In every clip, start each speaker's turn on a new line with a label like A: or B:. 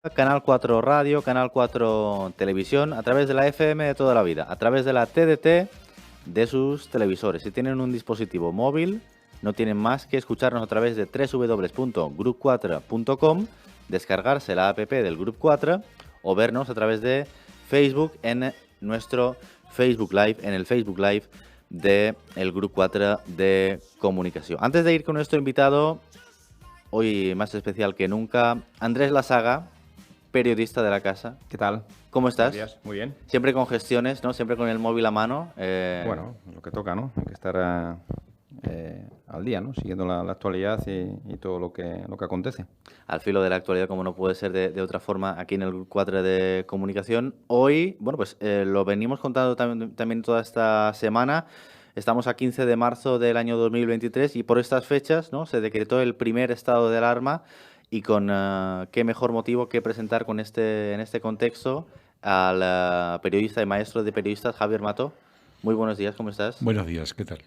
A: Canal 4 Radio, Canal 4 Televisión, a través de la FM de toda la vida, a través de la TDT de sus televisores. Si tienen un dispositivo móvil, no tienen más que escucharnos a través de www.group4.com, descargarse la app del Group 4 o vernos a través de Facebook en nuestro Facebook Live, en el Facebook Live de el Group 4 de Comunicación. Antes de ir con nuestro invitado, hoy más especial que nunca, Andrés Lasaga, periodista de la casa.
B: ¿Qué tal?
A: ¿Cómo estás?
B: Buenos días. Muy bien.
A: Siempre con gestiones, ¿no? Siempre con el móvil a mano.
B: Bueno, lo que toca, ¿no? Hay que estar al día, ¿no? Siguiendo la actualidad y todo lo que acontece.
A: Al filo de la actualidad, como no puede ser de otra forma, aquí en el cuadro de comunicación. Hoy, bueno, pues lo venimos contando también toda esta semana. Estamos a 15 de marzo del año 2023 y por estas fechas, ¿no? Se decretó el primer estado de alarma. Y con qué mejor motivo que presentar en este contexto al periodista y maestro de periodistas, Javier Mato. Muy buenos días, ¿cómo estás?
C: Buenos días, ¿qué tal?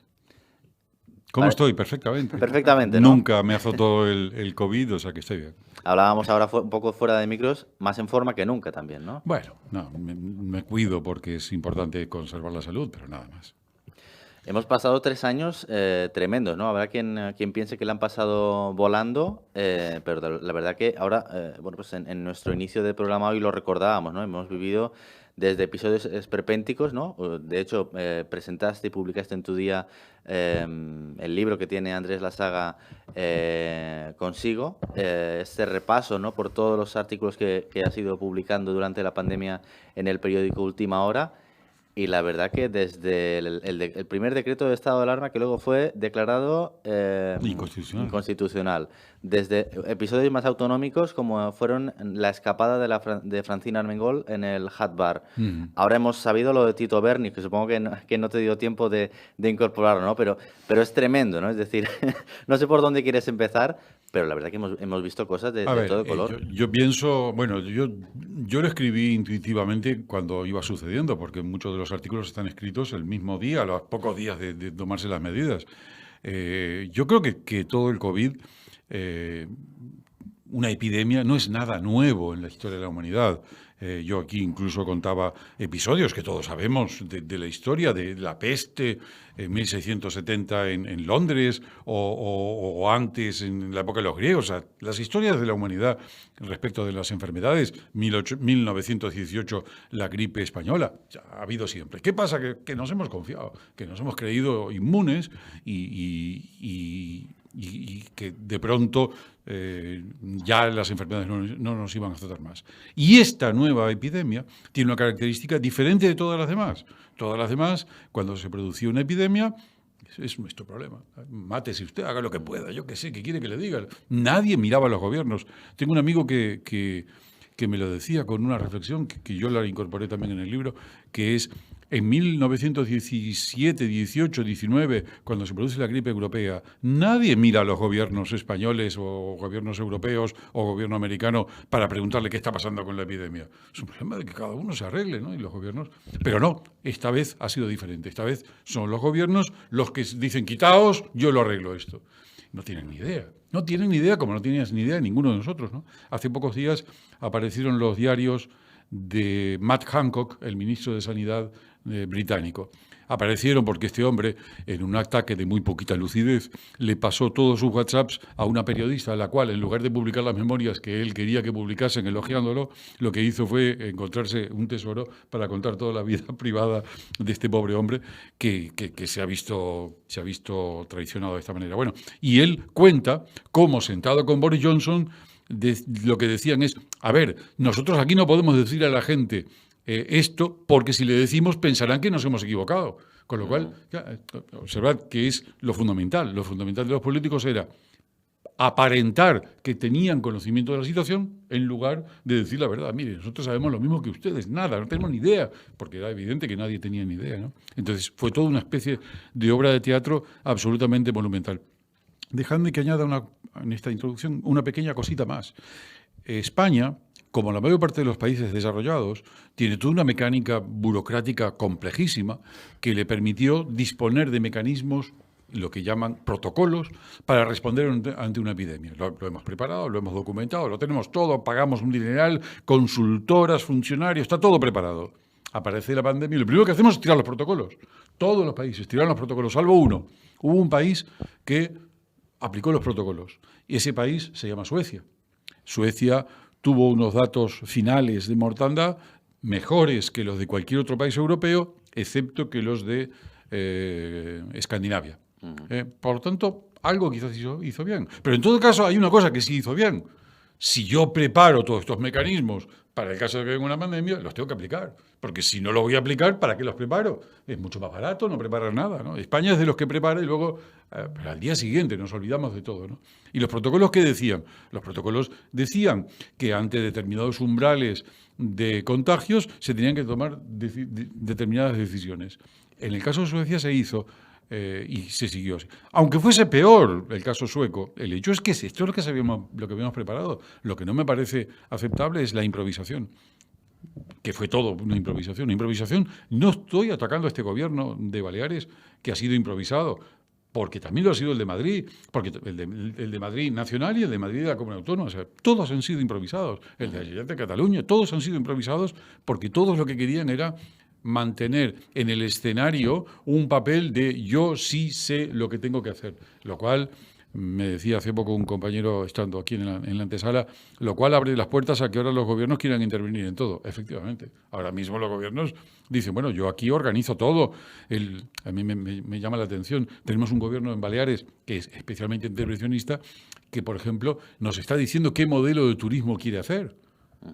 C: ¿Cómo estoy? Perfectamente.
A: Perfectamente, ¿no?
C: Nunca me azotó el COVID, o sea que estoy bien.
A: Hablábamos ahora un poco fuera de micros, más en forma que nunca también, ¿no?
C: Bueno, no, me cuido porque es importante conservar la salud, pero nada más.
A: Hemos pasado 3 años tremendos, ¿no? Habrá quien piense que le han pasado volando, pero la verdad que ahora, bueno, pues en nuestro inicio de programa hoy lo recordábamos, ¿no? Hemos vivido desde episodios esperpénticos, ¿no? De hecho, presentaste y publicaste en tu día el libro que tiene Andrés Lasaga consigo, este repaso, ¿no? Por todos los artículos que has ido publicando durante la pandemia en el periódico Última Hora. Y la verdad que desde el primer decreto de estado de alarma, que luego fue declarado inconstitucional, desde episodios más autonómicos como fueron la escapada de Francina Armengol en el Hat Bar. Ahora hemos sabido lo de Tito Berni, que supongo que no te dio tiempo de incorporarlo, ¿no? Pero es tremendo, ¿no? Es decir, no sé por dónde quieres empezar, pero la verdad que hemos visto cosas de todo color.
C: Yo pienso, bueno, yo lo escribí intuitivamente cuando iba sucediendo, porque muchos de los artículos están escritos el mismo día, a los pocos días de tomarse las medidas. Yo creo que todo el COVID, una epidemia, no es nada nuevo en la historia de la humanidad. Yo aquí incluso contaba episodios que todos sabemos de la historia, de la peste en 1670 en Londres o antes en la época de los griegos. O sea, las historias de la humanidad respecto de las enfermedades, 1918 la gripe española, ya ha habido siempre. ¿Qué pasa? Que nos hemos confiado, que nos hemos creído inmunes y que de pronto ya las enfermedades no nos iban a azotar más. Y esta nueva epidemia tiene una característica diferente de todas las demás. Todas las demás, cuando se producía una epidemia, es nuestro problema. Mátese usted, haga lo que pueda. Yo qué sé, ¿qué quiere que le diga? Nadie miraba a los gobiernos. Tengo un amigo que me lo decía con una reflexión que yo la incorporé también en el libro, que es en 1917, 18, 19, cuando se produce la gripe europea, nadie mira a los gobiernos españoles o gobiernos europeos o gobierno americano para preguntarle qué está pasando con la epidemia. Es un problema de que cada uno se arregle, ¿no? Y los gobiernos. Pero no, esta vez ha sido diferente. Esta vez son los gobiernos los que dicen quitaos, yo lo arreglo esto. No tienen ni idea. No tienen ni idea, como no tenías ni idea ninguno de nosotros, ¿no? Hace pocos días aparecieron los diarios de Matt Hancock, el ministro de Sanidad británico. Aparecieron porque este hombre, en un ataque de muy poquita lucidez, le pasó todos sus WhatsApps a una periodista, a la cual, en lugar de publicar las memorias que él quería que publicasen elogiándolo, lo que hizo fue encontrarse un tesoro para contar toda la vida privada de este pobre hombre que se ha visto traicionado de esta manera. Bueno, y él cuenta cómo, sentado con Boris Johnson, lo que decían es, a ver, nosotros aquí no podemos decir a la gente esto, porque si le decimos pensarán que nos hemos equivocado. Con lo cual, observad que es lo fundamental. Lo fundamental de los políticos era aparentar que tenían conocimiento de la situación en lugar de decir la verdad. Mire, nosotros sabemos lo mismo que ustedes, nada, no tenemos ni idea, porque era evidente que nadie tenía ni idea, ¿no? Entonces fue toda una especie de obra de teatro absolutamente monumental. Dejadme que añada en esta introducción una pequeña cosita más. España, como la mayor parte de los países desarrollados, tiene toda una mecánica burocrática complejísima que le permitió disponer de mecanismos lo que llaman protocolos para responder ante una epidemia. Lo hemos preparado, lo hemos documentado, lo tenemos todo, pagamos un dineral, consultoras, funcionarios, está todo preparado. Aparece la pandemia y lo primero que hacemos es tirar los protocolos. Todos los países tiraron los protocolos, salvo uno. Hubo un país que aplicó los protocolos y ese país se llama Suecia. Suecia tuvo unos datos finales de mortandad mejores que los de cualquier otro país europeo, excepto que los de Escandinavia. Por lo tanto, algo quizás hizo bien. Pero en todo caso hay una cosa que sí hizo bien. Si yo preparo todos estos mecanismos para el caso de que venga una pandemia, los tengo que aplicar. Porque si no los voy a aplicar, ¿para qué los preparo? Es mucho más barato no preparar nada, ¿no? España es de los que prepara y luego, al día siguiente, nos olvidamos de todo, ¿no? Y los protocolos, ¿qué decían? Los protocolos decían que ante determinados umbrales de contagios se tenían que tomar determinadas decisiones. En el caso de Suecia se hizo y se siguió así. Aunque fuese peor el caso sueco, el hecho es que esto es lo que habíamos preparado. Lo que no me parece aceptable es la improvisación, que fue todo una improvisación. No estoy atacando a este gobierno de Baleares que ha sido improvisado, porque también lo ha sido el de Madrid, porque el de Madrid nacional y el de Madrid de la Comunidad Autónoma. O sea, todos han sido improvisados. El de Generalitat de Cataluña, todos han sido improvisados porque todos lo que querían era mantener en el escenario un papel de yo sí sé lo que tengo que hacer, lo cual, me decía hace poco un compañero estando aquí en la antesala, lo cual abre las puertas a que ahora los gobiernos quieran intervenir en todo. Efectivamente, ahora mismo los gobiernos dicen, bueno, yo aquí organizo todo. A mí me llama la atención, tenemos un gobierno en Baleares que es especialmente intervencionista, que, por ejemplo, nos está diciendo qué modelo de turismo quiere hacer.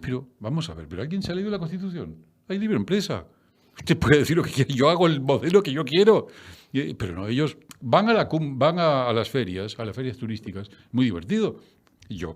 C: Pero, vamos a ver, ¿pero alguien se ha leído la Constitución? Hay libre empresa. Usted puede decir lo que quiera, yo hago el modelo que yo quiero. Pero no, ellos van a las ferias turísticas, muy divertido.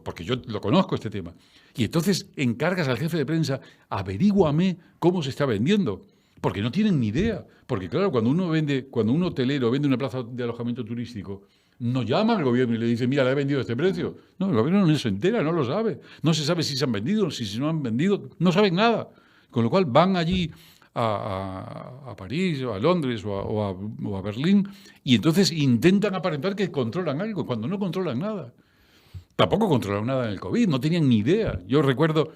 C: Porque yo lo conozco este tema. Y entonces encargas al jefe de prensa, averíguame cómo se está vendiendo. Porque no tienen ni idea. Porque claro, cuando un hotelero vende una plaza de alojamiento turístico, no llama al gobierno y le dice, mira, le he vendido a este precio. No, el gobierno no se entera, no lo sabe. No se sabe si se han vendido, si no han vendido, no saben nada. Con lo cual van allí a París, o a Londres o a Berlín, y entonces intentan aparentar que controlan algo, cuando no controlan nada. Tampoco controlaron nada en el COVID, no tenían ni idea. Yo recuerdo,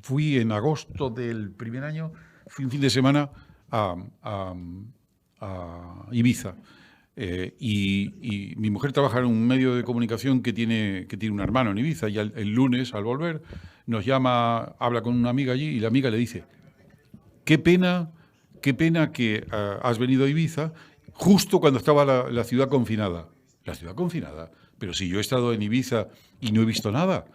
C: fui en agosto del primer año, fui un fin de semana a Ibiza. Y mi mujer trabaja en un medio de comunicación que tiene un hermano en Ibiza, y el lunes, al volver, nos llama, habla con una amiga allí, y la amiga le dice, qué pena que has venido a Ibiza justo cuando estaba la ciudad confinada. La ciudad confinada. Pero si yo he estado en Ibiza y no he visto nada.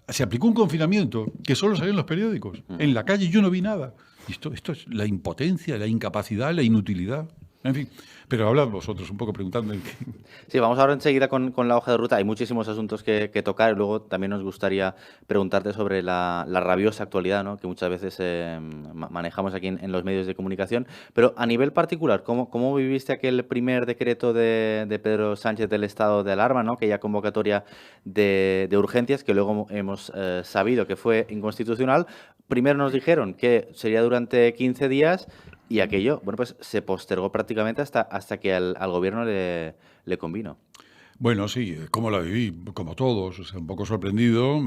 C: Se aplicó un confinamiento que solo salió en los periódicos. En la calle yo no vi nada. Y esto es la impotencia, la incapacidad, la inutilidad. En fin, pero hablad vosotros un poco preguntando.
A: Sí, vamos ahora enseguida con la hoja de ruta. Hay muchísimos asuntos que tocar y luego también nos gustaría preguntarte sobre la rabiosa actualidad, ¿no?, que muchas veces manejamos aquí en los medios de comunicación. Pero a nivel particular, ¿cómo viviste aquel primer decreto de Pedro Sánchez del estado de alarma, ¿no?, aquella convocatoria de urgencias que luego hemos sabido que fue inconstitucional? Primero nos dijeron que sería durante 15 días y aquello, bueno, pues se postergó prácticamente hasta que al gobierno le convino.
C: Bueno, sí, como la viví, como todos, o sea, un poco sorprendido.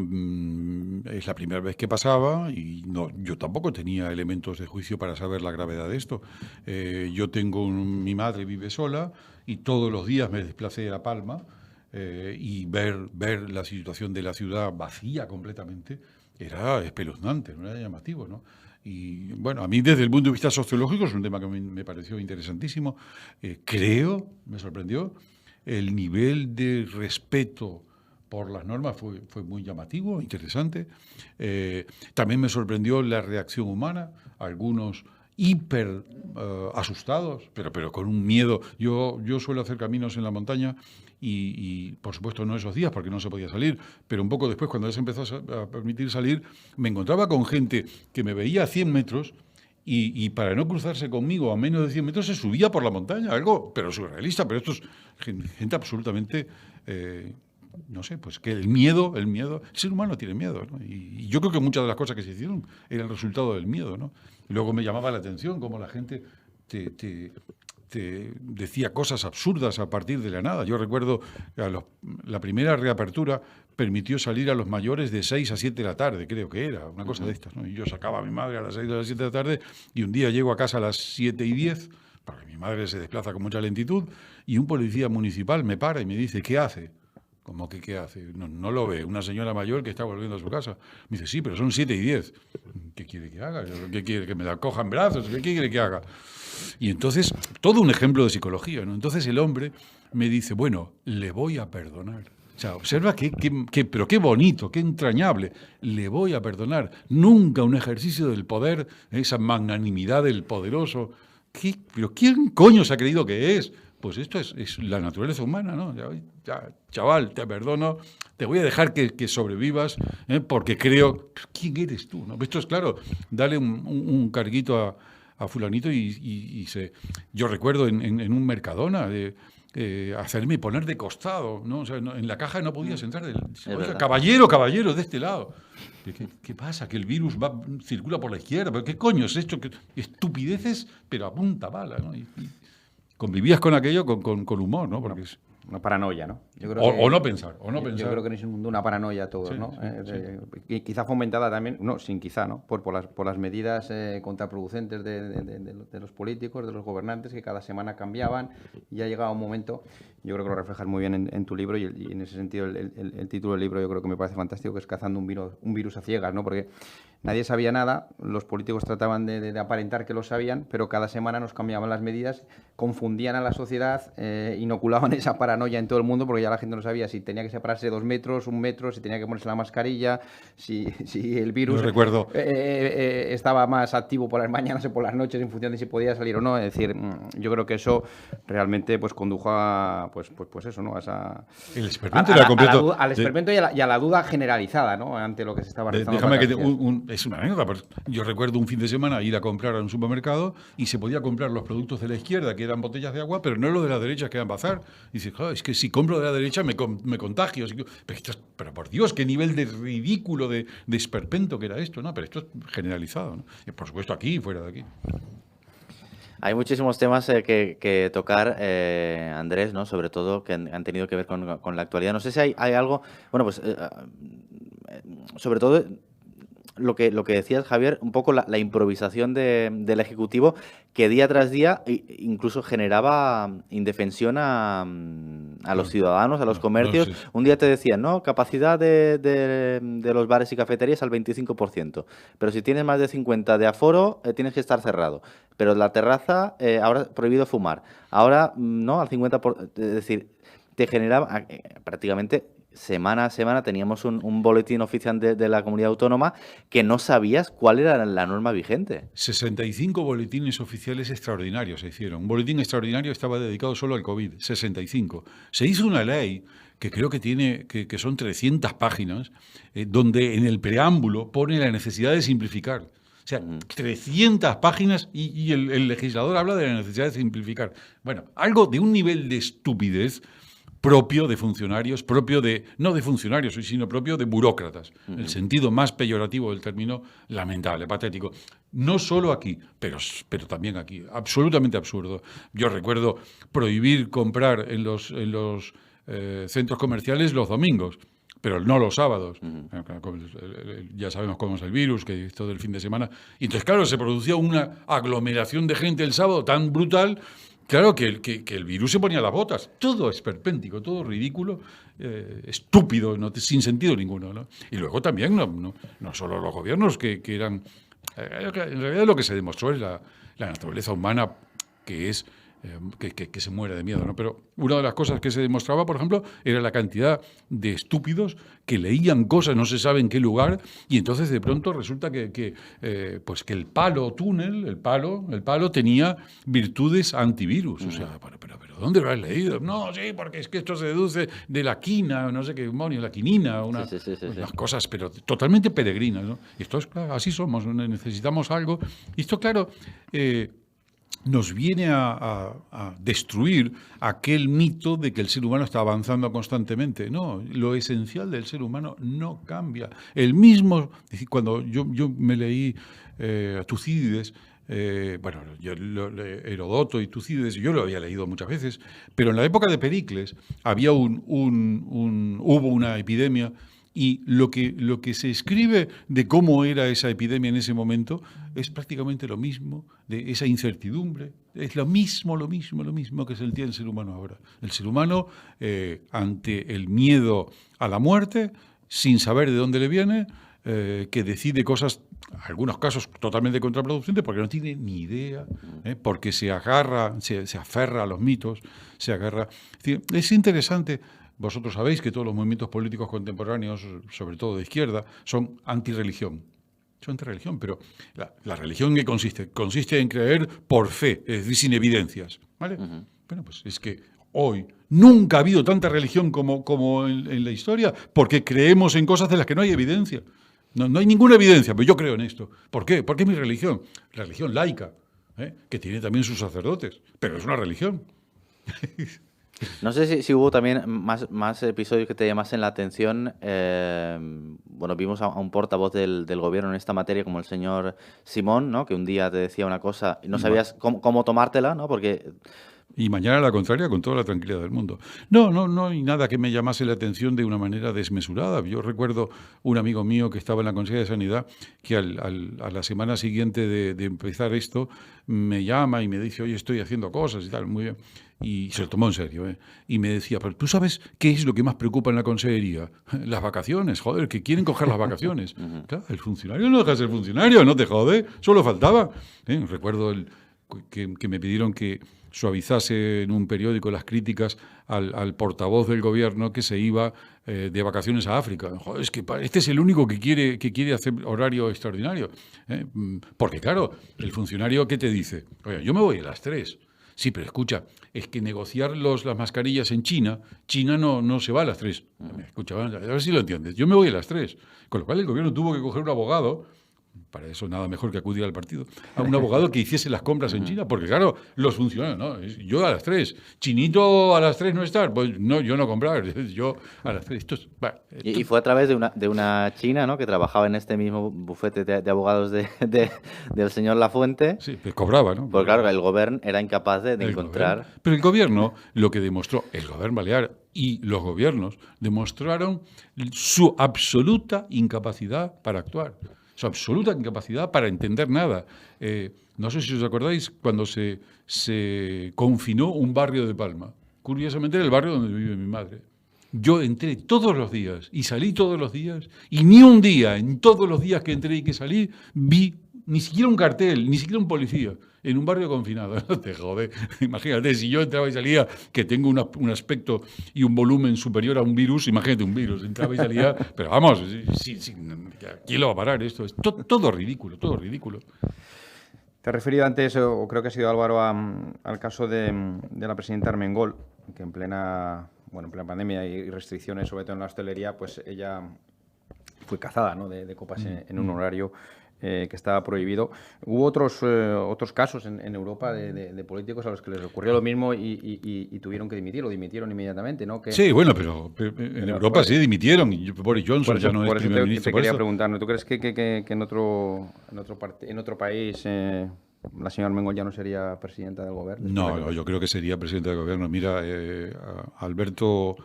C: Es la primera vez que pasaba y yo tampoco tenía elementos de juicio para saber la gravedad de esto. Yo mi madre vive sola y todos los días me desplacé a Palma y ver la situación de la ciudad vacía completamente era espeluznante, no era llamativo, ¿no? Y bueno, a mí desde el punto de vista sociológico es un tema que me pareció interesantísimo. Me sorprendió, el nivel de respeto por las normas fue muy llamativo, interesante. También me sorprendió la reacción humana, algunos hiper asustados, pero con un miedo. Yo suelo hacer caminos en la montaña y por supuesto no esos días porque no se podía salir, pero un poco después, cuando ya se empezó a permitir salir, me encontraba con gente que me veía a 100 metros y para no cruzarse conmigo a menos de 100 metros se subía por la montaña, algo pero surrealista, pero esto es gente absolutamente... no sé, pues que el miedo, el ser humano tiene miedo, ¿no? Y yo creo que muchas de las cosas que se hicieron eran el resultado del miedo, ¿no? Y luego me llamaba la atención cómo la gente te decía cosas absurdas a partir de la nada. Yo recuerdo la primera reapertura permitió salir a los mayores de 6 a 7 de la tarde, creo que era, una cosa de estas, ¿no? Y yo sacaba a mi madre a las 6 de las 7 de la tarde y un día llego a casa a las 7:10, porque mi madre se desplaza con mucha lentitud, y un policía municipal me para y me dice, ¿qué hace? ¿Cómo que qué hace? No lo ve, una señora mayor que está volviendo a su casa. Me dice, sí, pero son 7:10. ¿Qué quiere que haga? ¿Qué quiere? ¿Que me la coja en brazos? ¿Qué quiere que haga? Y entonces, todo un ejemplo de psicología, ¿no? Entonces el hombre me dice, bueno, le voy a perdonar. O sea, observa pero qué bonito, qué entrañable. Le voy a perdonar. Nunca un ejercicio del poder, esa magnanimidad del poderoso. ¿Pero quién coño se ha creído que es? Pues esto es la naturaleza humana, ¿no? Ya, chaval, te perdono, te voy a dejar que sobrevivas, porque creo... ¿Quién eres tú? ¿No? Esto es claro, dale un carguito a fulanito y se... Yo recuerdo en un Mercadona hacerme poner de costado, ¿no? O sea, en la caja no podías entrar. Oiga, caballero, de este lado. ¿Qué pasa? Que el virus circula por la izquierda. ¿Pero qué coño es esto? Estupideces, pero a punta bala, ¿no? Y convivías con aquello con humor, ¿no? Porque
B: una paranoia, ¿no?
C: Yo creo o no pensar.
B: Yo creo que en ese mundo una paranoia todos,
C: sí,
B: ¿no?
C: Sí.
B: Y quizá fomentada también, ¿no? Por las medidas contraproducentes de los políticos, de los gobernantes, que cada semana cambiaban, y ya llegaba un momento, yo creo que lo reflejas muy bien en tu libro, y en ese sentido el título del libro yo creo que me parece fantástico, que es Cazando un virus a ciegas, ¿no? Porque nadie sabía nada, los políticos trataban de aparentar que lo sabían, pero cada semana nos cambiaban las medidas, confundían a la sociedad, inoculaban esa paranoia en todo el mundo, porque ya la gente no sabía si tenía que separarse 2 metros, 1 metro, si tenía que ponerse la mascarilla, si el virus estaba más activo por las mañanas o por las noches en función de si podía salir o no. Es decir, yo creo que eso realmente pues condujo a pues eso, ¿no?
C: El esperpento era completo.
B: Al esperpento y a la duda generalizada, ¿no? Ante lo que se estaba realizando.
C: Déjame que es una anécdota, pero yo recuerdo un fin de semana ir a comprar a un supermercado y se podía comprar los productos de la izquierda, que eran botellas de agua, pero no los de la derecha, que eran bazar. Y dices, es que si compro de la derecha me contagio. Pero por Dios, qué nivel de ridículo, de esperpento que era esto, ¿no? Pero esto es generalizado, ¿no? Y por supuesto aquí y fuera de aquí.
A: Hay muchísimos temas que tocar, Andrés, ¿no? Sobre todo que han tenido que ver con la actualidad. No sé si hay algo, bueno, pues sobre todo lo que decías, Javier, un poco la improvisación del Ejecutivo, que día tras día incluso generaba indefensión a los ciudadanos, a los comercios. Sí. Un día te decían, ¿no? Capacidad de los bares y cafeterías al 25%, pero si tienes más de 50 de aforo, tienes que estar cerrado. Pero la terraza, ahora prohibido fumar. Ahora, no, al 50%. Es decir, te generaba prácticamente... Semana a semana teníamos un boletín oficial de la comunidad autónoma que no sabías cuál era la norma vigente.
C: 65 boletines oficiales extraordinarios se hicieron. Un boletín extraordinario estaba dedicado solo al COVID, 65. Se hizo una ley que creo que son 300 páginas, donde en el preámbulo pone la necesidad de simplificar. O sea, 300 páginas y el legislador habla de la necesidad de simplificar. Bueno, algo de un nivel de estupidez propio de funcionarios, no de funcionarios, sino propio de burócratas. El sentido más peyorativo del término, lamentable, patético. No solo aquí, pero también aquí. Absolutamente absurdo. Yo recuerdo prohibir comprar en los centros comerciales los domingos, pero no los sábados. Ya sabemos cómo es el virus, que es todo el fin de semana. Y entonces, claro, se producía una aglomeración de gente el sábado tan brutal. Claro que el virus se ponía las botas. Todo esperpéntico, todo ridículo, estúpido, sin sentido ninguno, ¿no? Y luego también, no solo los gobiernos, que eran... En realidad lo que se demostró es la naturaleza humana, que es... Que se muere de miedo, ¿no? Pero una de las cosas que se demostraba, por ejemplo, era la cantidad de estúpidos que leían cosas, no se sabe en qué lugar, y entonces de pronto resulta que el palo túnel, el palo tenía virtudes antivirus. O sea, pero ¿dónde lo has leído? No, sí, porque es que esto se deduce de la quina, no sé qué demonio, la quinina, unas cosas, pero totalmente peregrinas, ¿no? Y esto es claro, así somos, necesitamos algo. Y esto, claro... nos viene a destruir aquel mito de que el ser humano está avanzando constantemente. No, lo esencial del ser humano no cambia. El mismo, cuando yo me leí a Tucídides, bueno, Herodoto y Tucídides, yo lo había leído muchas veces, pero en la época de Pericles hubo una epidemia y lo que se escribe de cómo era esa epidemia en ese momento es prácticamente lo mismo, de esa incertidumbre, es lo mismo que sentía el ser humano ahora. El ser humano, ante el miedo a la muerte, sin saber de dónde le viene, que decide cosas, en algunos casos totalmente contraproducentes, porque no tiene ni idea, porque se aferra a los mitos, se agarra. Es interesante. Vosotros sabéis que todos los movimientos políticos contemporáneos, sobre todo de izquierda, son antirreligión. Son antirreligión, pero la religión, ¿en qué consiste? Consiste en creer por fe, es decir, sin evidencias. ¿Vale? Bueno, pues es que hoy nunca ha habido tanta religión como en la historia, porque creemos en cosas de las que no hay evidencia. No hay ninguna evidencia, pero yo creo en esto. ¿Por qué? Porque es mi religión. Religión laica, que tiene también sus sacerdotes, pero es una religión.
A: No sé si hubo también más episodios que te llamasen la atención. Bueno, vimos a un portavoz del gobierno en esta materia, como el señor Simón, ¿no? Que un día te decía una cosa y no sabías cómo tomártela, ¿no? Porque...
C: Y mañana la contraria, con toda la tranquilidad del mundo. No hay nada que me llamase la atención de una manera desmesurada. Yo recuerdo un amigo mío que estaba en la Consejería de Sanidad que a la semana siguiente de empezar esto me llama y me dice, oye, estoy haciendo cosas y tal, muy bien. Y se lo tomó en serio, ¿eh? Y me decía, pero ¿tú sabes qué es lo que más preocupa en la consejería? Las vacaciones, joder, que quieren coger las vacaciones. Claro, el funcionario no deja de ser funcionario, no te jode, solo faltaba. Recuerdo que me pidieron que suavizase en un periódico las críticas al portavoz del gobierno que se iba de vacaciones a África. Joder, es que este es el único que quiere hacer horario extraordinario. Porque claro, el funcionario, ¿qué te dice? Oye, yo me voy a las 3. Sí, pero escucha, es que negociar las mascarillas en China no se va a las 3. Escucha, a ver si lo entiendes. Yo me voy a las 3. Con lo cual el gobierno tuvo que coger un abogado, para eso nada mejor que acudir al partido, a un abogado que hiciese las compras en China, porque claro, los funcionarios, ¿no? Yo a las 3, Chinito a las 3 no estar, pues no, yo no comprar, yo a las 3.
A: Y fue a través de una china, ¿no? Que trabajaba en este mismo bufete de abogados del señor Lafuente.
C: Sí, pues cobraba, ¿no?
A: Porque claro, el gobierno era incapaz de encontrar...
C: Gobierno. Pero el gobierno, lo que demostró, el gobierno balear y los gobiernos, demostraron su absoluta incapacidad para actuar. Su absoluta incapacidad para entender nada. No sé si os acordáis cuando se confinó un barrio de Palma. Curiosamente era el barrio donde vive mi madre. Yo entré todos los días y salí todos los días y ni un día, en todos los días que entré y que salí, vi ni siquiera un cartel, ni siquiera un policía en un barrio confinado. No te jode. Imagínate, si yo entraba y salía, que tengo un aspecto y un volumen superior a un virus, imagínate un virus, entraba y salía, pero vamos, ¿quién lo va a parar esto? Es todo ridículo, todo ridículo.
B: Te he referido antes, o creo que ha sido Álvaro, al caso de la presidenta Armengol, que en plena pandemia y restricciones, sobre todo en la hostelería, pues ella fue cazada, ¿no? de copas en un horario que estaba prohibido. Hubo otros casos en Europa de políticos a los que les ocurrió lo mismo y tuvieron que dimitir, o dimitieron inmediatamente, ¿no?
C: Sí, bueno, pero en Europa sí dimitieron. Y Boris Johnson ya no es primer ministro.
B: Te quería preguntar, ¿no? ¿Tú crees que en otro país la señora Armengol ya no sería presidenta del gobierno?
C: No, yo creo que sería presidenta del gobierno. Mira, Alberto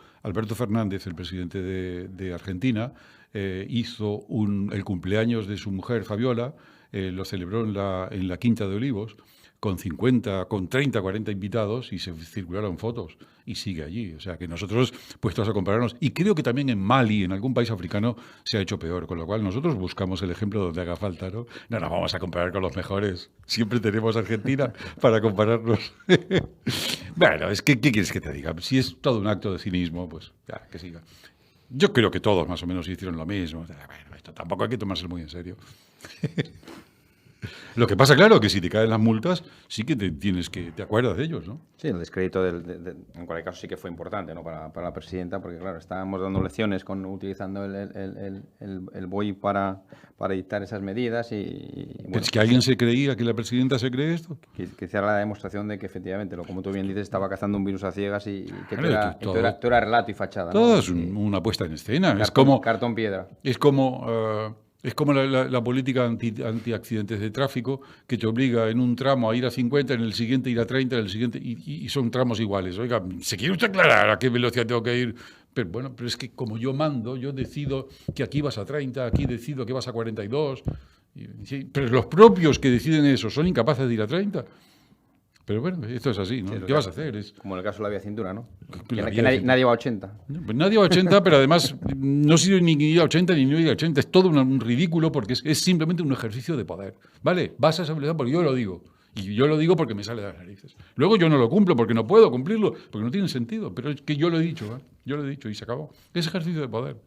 C: Fernández, el presidente de Argentina, hizo el cumpleaños de su mujer Fabiola, lo celebró en la Quinta de Olivos, con 30, 40 invitados, y se circularon fotos, y sigue allí. O sea que nosotros, puestos a compararnos, y creo que también en Mali, en algún país africano, se ha hecho peor, con lo cual nosotros buscamos el ejemplo donde haga falta, ¿no? No nos vamos a comparar con los mejores. Siempre tenemos Argentina para compararnos. Bueno, ¿qué quieres que te diga? Si es todo un acto de cinismo, pues ya, que siga. Yo creo que todos más o menos hicieron lo mismo. Bueno, esto tampoco hay que tomárselo muy en serio. Lo que pasa, claro, que si te caen las multas, sí que te acuerdas de ellos, ¿no?
B: Sí, el descrédito en cualquier caso sí que fue importante, ¿no? Para la presidenta, porque claro, estábamos dando lecciones utilizando el BOI para dictar esas medidas y
C: bueno, ¿es que alguien se creía que la presidenta se cree esto?
B: Que hiciera la demostración de que efectivamente, como tú bien dices, estaba cazando un virus a ciegas y que todo era relato y fachada, ¿no?
C: Todo es una puesta en escena.
B: Cartón piedra.
C: Es como Es como la política anti-accidentes de tráfico, que te obliga en un tramo a ir a 50, en el siguiente a ir a 30, en el siguiente, y son tramos iguales. Oiga, ¿se quiere usted aclarar a qué velocidad tengo que ir? Pero bueno, pero es que como yo mando, yo decido que aquí vas a 30, aquí decido que vas a 42. Sí, pero los propios que deciden eso son incapaces de ir a 30. Pero bueno, esto es así, ¿no?
B: Sí,
C: ¿Qué vas a hacer?
B: Como en el caso de la vía cintura, ¿no?
C: La
B: Que
C: vía
B: nadie va a 80.
C: Pues nadie va a 80, pero además no sirve ni ir a 80 ni no ir a 80. Es todo un ridículo porque es simplemente un ejercicio de poder. ¿Vale? Vas a esa velocidad porque yo lo digo. Y yo lo digo porque me sale de las narices. Luego yo no lo cumplo porque no puedo cumplirlo, porque no tiene sentido. Pero es que yo lo he dicho, ¿eh? Yo lo he dicho y se acabó. Es ejercicio de poder.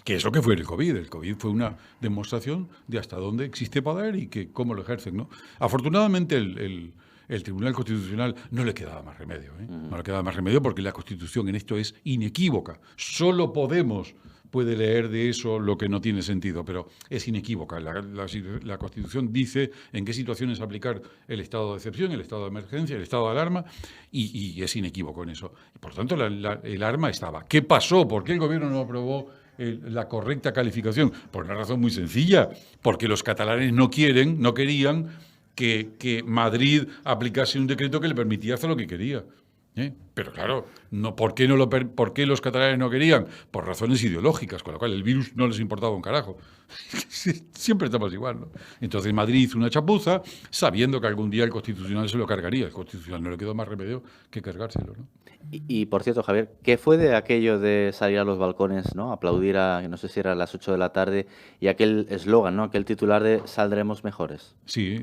C: Que es lo que fue el COVID. El COVID fue una demostración de hasta dónde existe poder y que cómo lo ejercen, ¿no? Afortunadamente el Tribunal Constitucional no le quedaba más remedio, ¿eh? No le quedaba más remedio porque la Constitución en esto es inequívoca. Solo Podemos puede leer de eso lo que no tiene sentido, pero es inequívoca. La Constitución dice en qué situaciones aplicar el estado de excepción, el estado de emergencia, el estado de alarma, y es inequívoco en eso. Y por tanto, el arma estaba. ¿Qué pasó? ¿Por qué el gobierno no aprobó la correcta calificación? Por una razón muy sencilla, porque los catalanes no querían que Madrid aplicase un decreto que le permitía hacer lo que quería. Pero claro, ¿por qué los catalanes no querían? Por razones ideológicas, con lo cual el virus no les importaba un carajo. Siempre estamos igual, ¿no? Entonces Madrid hizo una chapuza sabiendo que algún día el Constitucional se lo cargaría. El Constitucional no le quedó más remedio que cargárselo, ¿no?
A: Y, por cierto, Javier, ¿qué fue de aquello de salir a los balcones, ¿no? Aplaudir no sé si era a las 8 de la tarde, y aquel eslogan, ¿no? Aquel titular de "Saldremos mejores"?
C: Sí,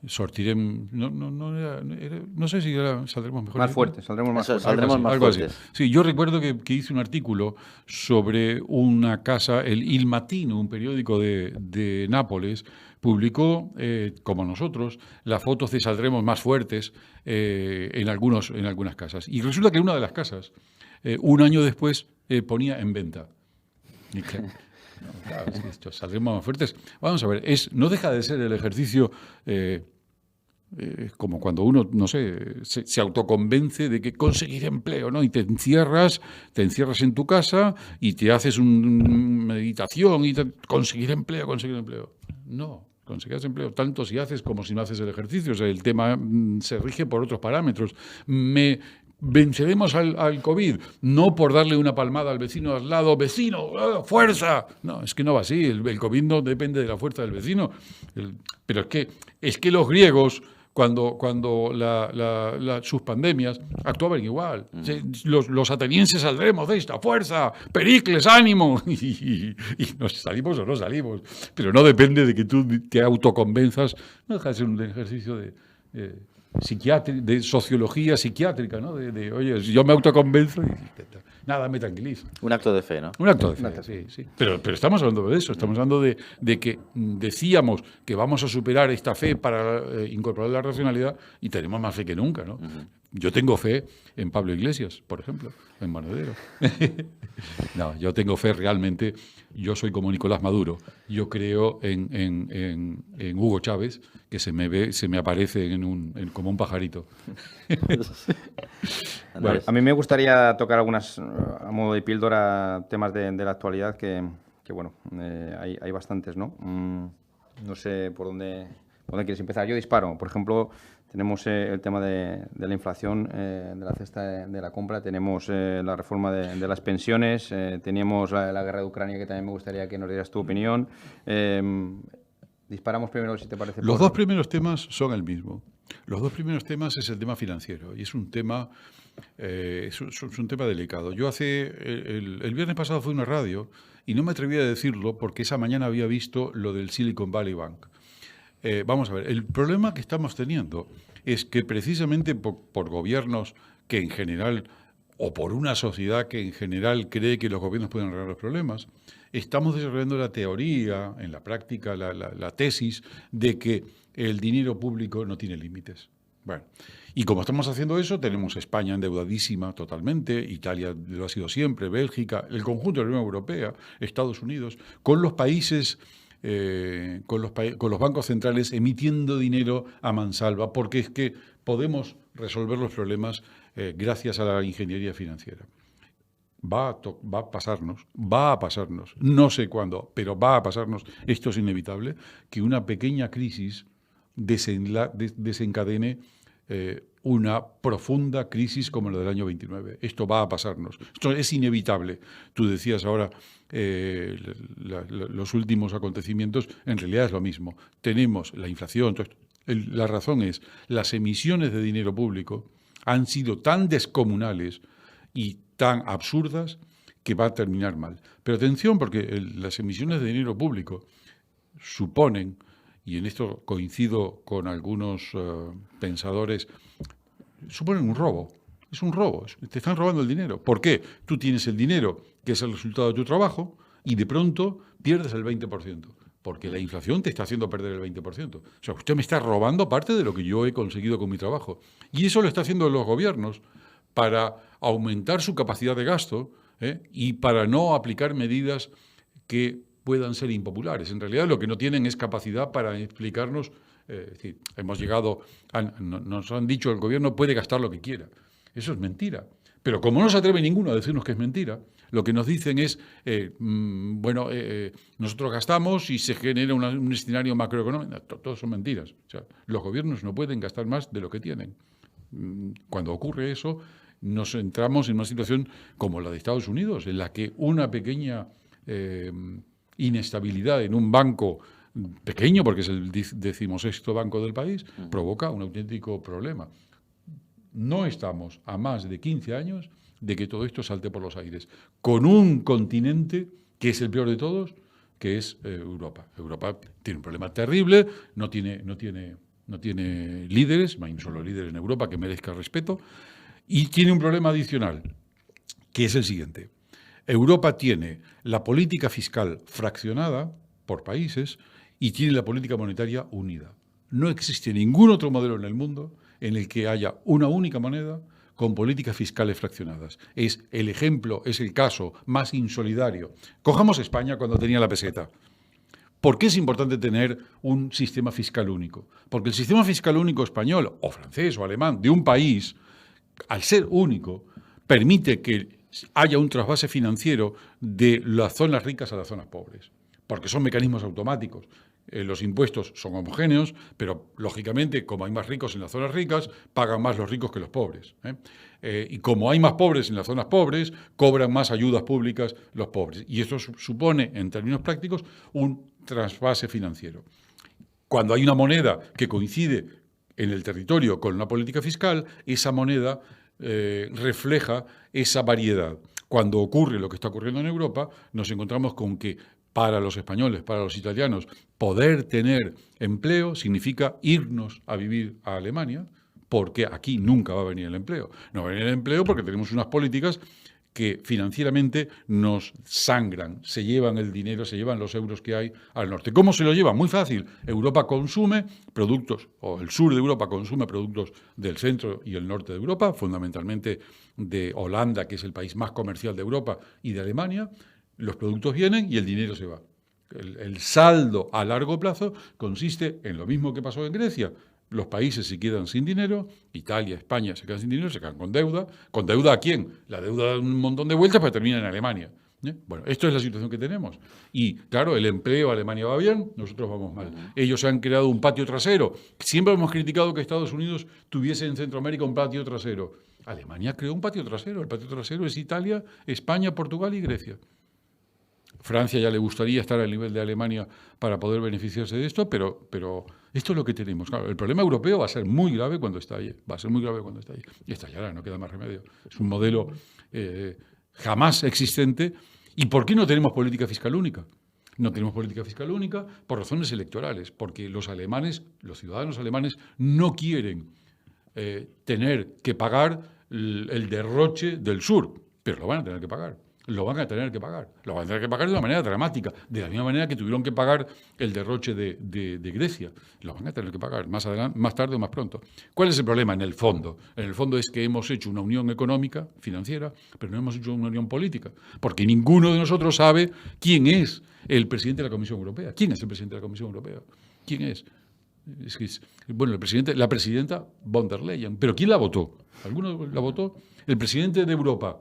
C: sortiremos, no sé si era saldremos mejor.
B: Más fuertes, saldremos más fuertes.
A: Saldremos más
C: algo así.
A: fuertes.
C: Sí, yo recuerdo que hice un artículo sobre una casa, el Il Mattino, un periódico de Nápoles, publicó, como nosotros, las fotos de saldremos más fuertes en algunas casas. Y resulta que una de las casas, un año después, ponía en venta. Y claro, claro, es que esto, saldremos más fuertes. Vamos a ver, no deja de ser el ejercicio como cuando uno, no sé, se autoconvence de que conseguir empleo, ¿no? Y te encierras en tu casa y te haces una meditación y conseguir empleo. No, conseguirás empleo tanto si haces como si no haces el ejercicio. O sea, el tema se rige por otros parámetros. Venceremos al COVID, no por darle una palmada al vecino al lado, vecino, ¡fuerza! No, es que no va así, el COVID no depende de la fuerza del vecino. Pero es que los griegos, cuando sus pandemias, actuaban igual. Los atenienses saldremos de esta, ¡fuerza! ¡Pericles, ánimo! Y nos salimos o no salimos. Pero no depende de que tú te autoconvenzas, no deja de ser un ejercicio de sociología psiquiátrica, ¿no? Oye, yo me autoconvenzo y nada, me tranquilizo.
A: Un acto de fe, ¿no?
C: Un acto de fe, sí. Pero estamos hablando de eso, estamos hablando de que decíamos que vamos a superar esta fe para incorporar la racionalidad y tenemos más fe que nunca, ¿no? Uh-huh. Yo tengo fe en Pablo Iglesias, por ejemplo, en Monedero. No, yo tengo fe realmente. Yo soy como Nicolás Maduro. Yo creo en Hugo Chávez, que se me aparece como un pajarito.
B: Bueno, a mí me gustaría tocar algunas, a modo de píldora, temas de la actualidad que bueno, hay bastantes, ¿no? No sé por dónde quieres empezar. Yo disparo. Por ejemplo, tenemos el tema de la inflación, de la cesta de la compra, tenemos la reforma de las pensiones, teníamos la guerra de Ucrania, que también me gustaría que nos dieras tu opinión. Disparamos primero, si te parece.
C: Los dos primeros temas son el mismo. Los dos primeros temas es el tema financiero y es un tema delicado. Yo el viernes pasado fui a una radio y no me atreví a decirlo porque esa mañana había visto lo del Silicon Valley Bank. Vamos a ver, el problema que estamos teniendo es que precisamente por gobiernos que en general, o por una sociedad que en general cree que los gobiernos pueden arreglar los problemas, estamos desarrollando la teoría, en la práctica, la tesis de que el dinero público no tiene límites. Bueno, y como estamos haciendo eso, tenemos España endeudadísima totalmente, Italia lo ha sido siempre, Bélgica, el conjunto de la Unión Europea, Estados Unidos, con los países... con los bancos centrales emitiendo dinero a mansalva, porque es que podemos resolver los problemas gracias a la ingeniería financiera. va a pasarnos, no sé cuándo, pero va a pasarnos, esto es inevitable, que una pequeña crisis desencadene una profunda crisis como la del año 29. Esto va a pasarnos. Esto es inevitable. Tú decías ahora los últimos acontecimientos, en realidad es lo mismo. Tenemos la inflación, todo esto. La razón es, las emisiones de dinero público han sido tan descomunales y tan absurdas que va a terminar mal. Pero atención, porque las emisiones de dinero público suponen, y en esto coincido con algunos pensadores, suponen un robo. Es un robo, te están robando el dinero. ¿Por qué? Tú tienes el dinero, que es el resultado de tu trabajo, y de pronto pierdes el 20%, porque la inflación te está haciendo perder el 20%. O sea, usted me está robando parte de lo que yo he conseguido con mi trabajo. Y eso lo está haciendo los gobiernos para aumentar su capacidad de gasto y para no aplicar medidas que puedan ser impopulares. En realidad lo que no tienen es capacidad para explicarnos, es decir, nos han dicho el gobierno puede gastar lo que quiera. Eso es mentira. Pero como no se atreve ninguno a decirnos que es mentira, lo que nos dicen es, nosotros gastamos y se genera un escenario macroeconómico. Todo son mentiras. O sea, los gobiernos no pueden gastar más de lo que tienen. Cuando ocurre eso, nos entramos en una situación como la de Estados Unidos, en la que una pequeña inestabilidad en un banco pequeño, porque es el 16º banco del país, provoca un auténtico problema. No estamos a más de 15 años de que todo esto salte por los aires, con un continente que es el peor de todos, que es Europa. Europa tiene un problema terrible, no tiene líderes, no hay un solo líder en Europa que merezca respeto, y tiene un problema adicional, que es el siguiente. Europa tiene la política fiscal fraccionada por países y tiene la política monetaria unida. No existe ningún otro modelo en el mundo en el que haya una única moneda con políticas fiscales fraccionadas. Es el ejemplo, es el caso más insolidario. Cojamos España cuando tenía la peseta. ¿Por qué es importante tener un sistema fiscal único? Porque el sistema fiscal único español, o francés, o alemán, de un país, al ser único, permite que haya un trasvase financiero de las zonas ricas a las zonas pobres, porque son mecanismos automáticos. Los impuestos son homogéneos, pero lógicamente, como hay más ricos en las zonas ricas, pagan más los ricos que los pobres. Y como hay más pobres en las zonas pobres, cobran más ayudas públicas los pobres. Y eso supone, en términos prácticos, un trasvase financiero. Cuando hay una moneda que coincide en el territorio con una política fiscal, esa moneda refleja esa variedad. Cuando ocurre lo que está ocurriendo en Europa, nos encontramos con que para los españoles, para los italianos, poder tener empleo significa irnos a vivir a Alemania, porque aquí nunca va a venir el empleo. No va a venir el empleo porque tenemos unas políticas que financieramente nos sangran, se llevan el dinero, se llevan los euros que hay al norte. ¿Cómo se lo llevan? Muy fácil. Europa consume productos, o el sur de Europa consume productos del centro y el norte de Europa, fundamentalmente de Holanda, que es el país más comercial de Europa, y de Alemania. Los productos vienen y el dinero se va. El saldo a largo plazo consiste en lo mismo que pasó en Grecia. Los países se quedan sin dinero, Italia, España se quedan sin dinero, se quedan con deuda. ¿Con deuda a quién? La deuda da un montón de vueltas, pero termina en Alemania. Bueno, esto es la situación que tenemos. Y claro, el empleo, Alemania va bien, nosotros vamos mal. Ellos han creado un patio trasero. Siempre hemos criticado que Estados Unidos tuviese en Centroamérica un patio trasero. Alemania creó un patio trasero. El patio trasero es Italia, España, Portugal y Grecia. Francia ya le gustaría estar al nivel de Alemania para poder beneficiarse de esto, pero esto es lo que tenemos. Claro, el problema europeo va a ser muy grave cuando estalle. Va a ser muy grave cuando estalle. Y estallará, no queda más remedio. Es un modelo jamás existente. ¿Y por qué no tenemos política fiscal única? No tenemos política fiscal única por razones electorales, porque los alemanes, los ciudadanos alemanes, no quieren tener que pagar el derroche del sur, pero lo van a tener que pagar. Lo van a tener que pagar. Lo van a tener que pagar de una manera dramática, de la misma manera que tuvieron que pagar el derroche de Grecia. Lo van a tener que pagar más adelante, más tarde o más pronto. ¿Cuál es el problema en el fondo? En el fondo es que hemos hecho una unión económica, financiera, pero no hemos hecho una unión política, porque ninguno de nosotros sabe quién es el presidente de la Comisión Europea. ¿Quién es el presidente de la Comisión Europea? ¿Quién es? Bueno, la presidenta von der Leyen. ¿Pero quién la votó? ¿Alguno la votó? El presidente de Europa,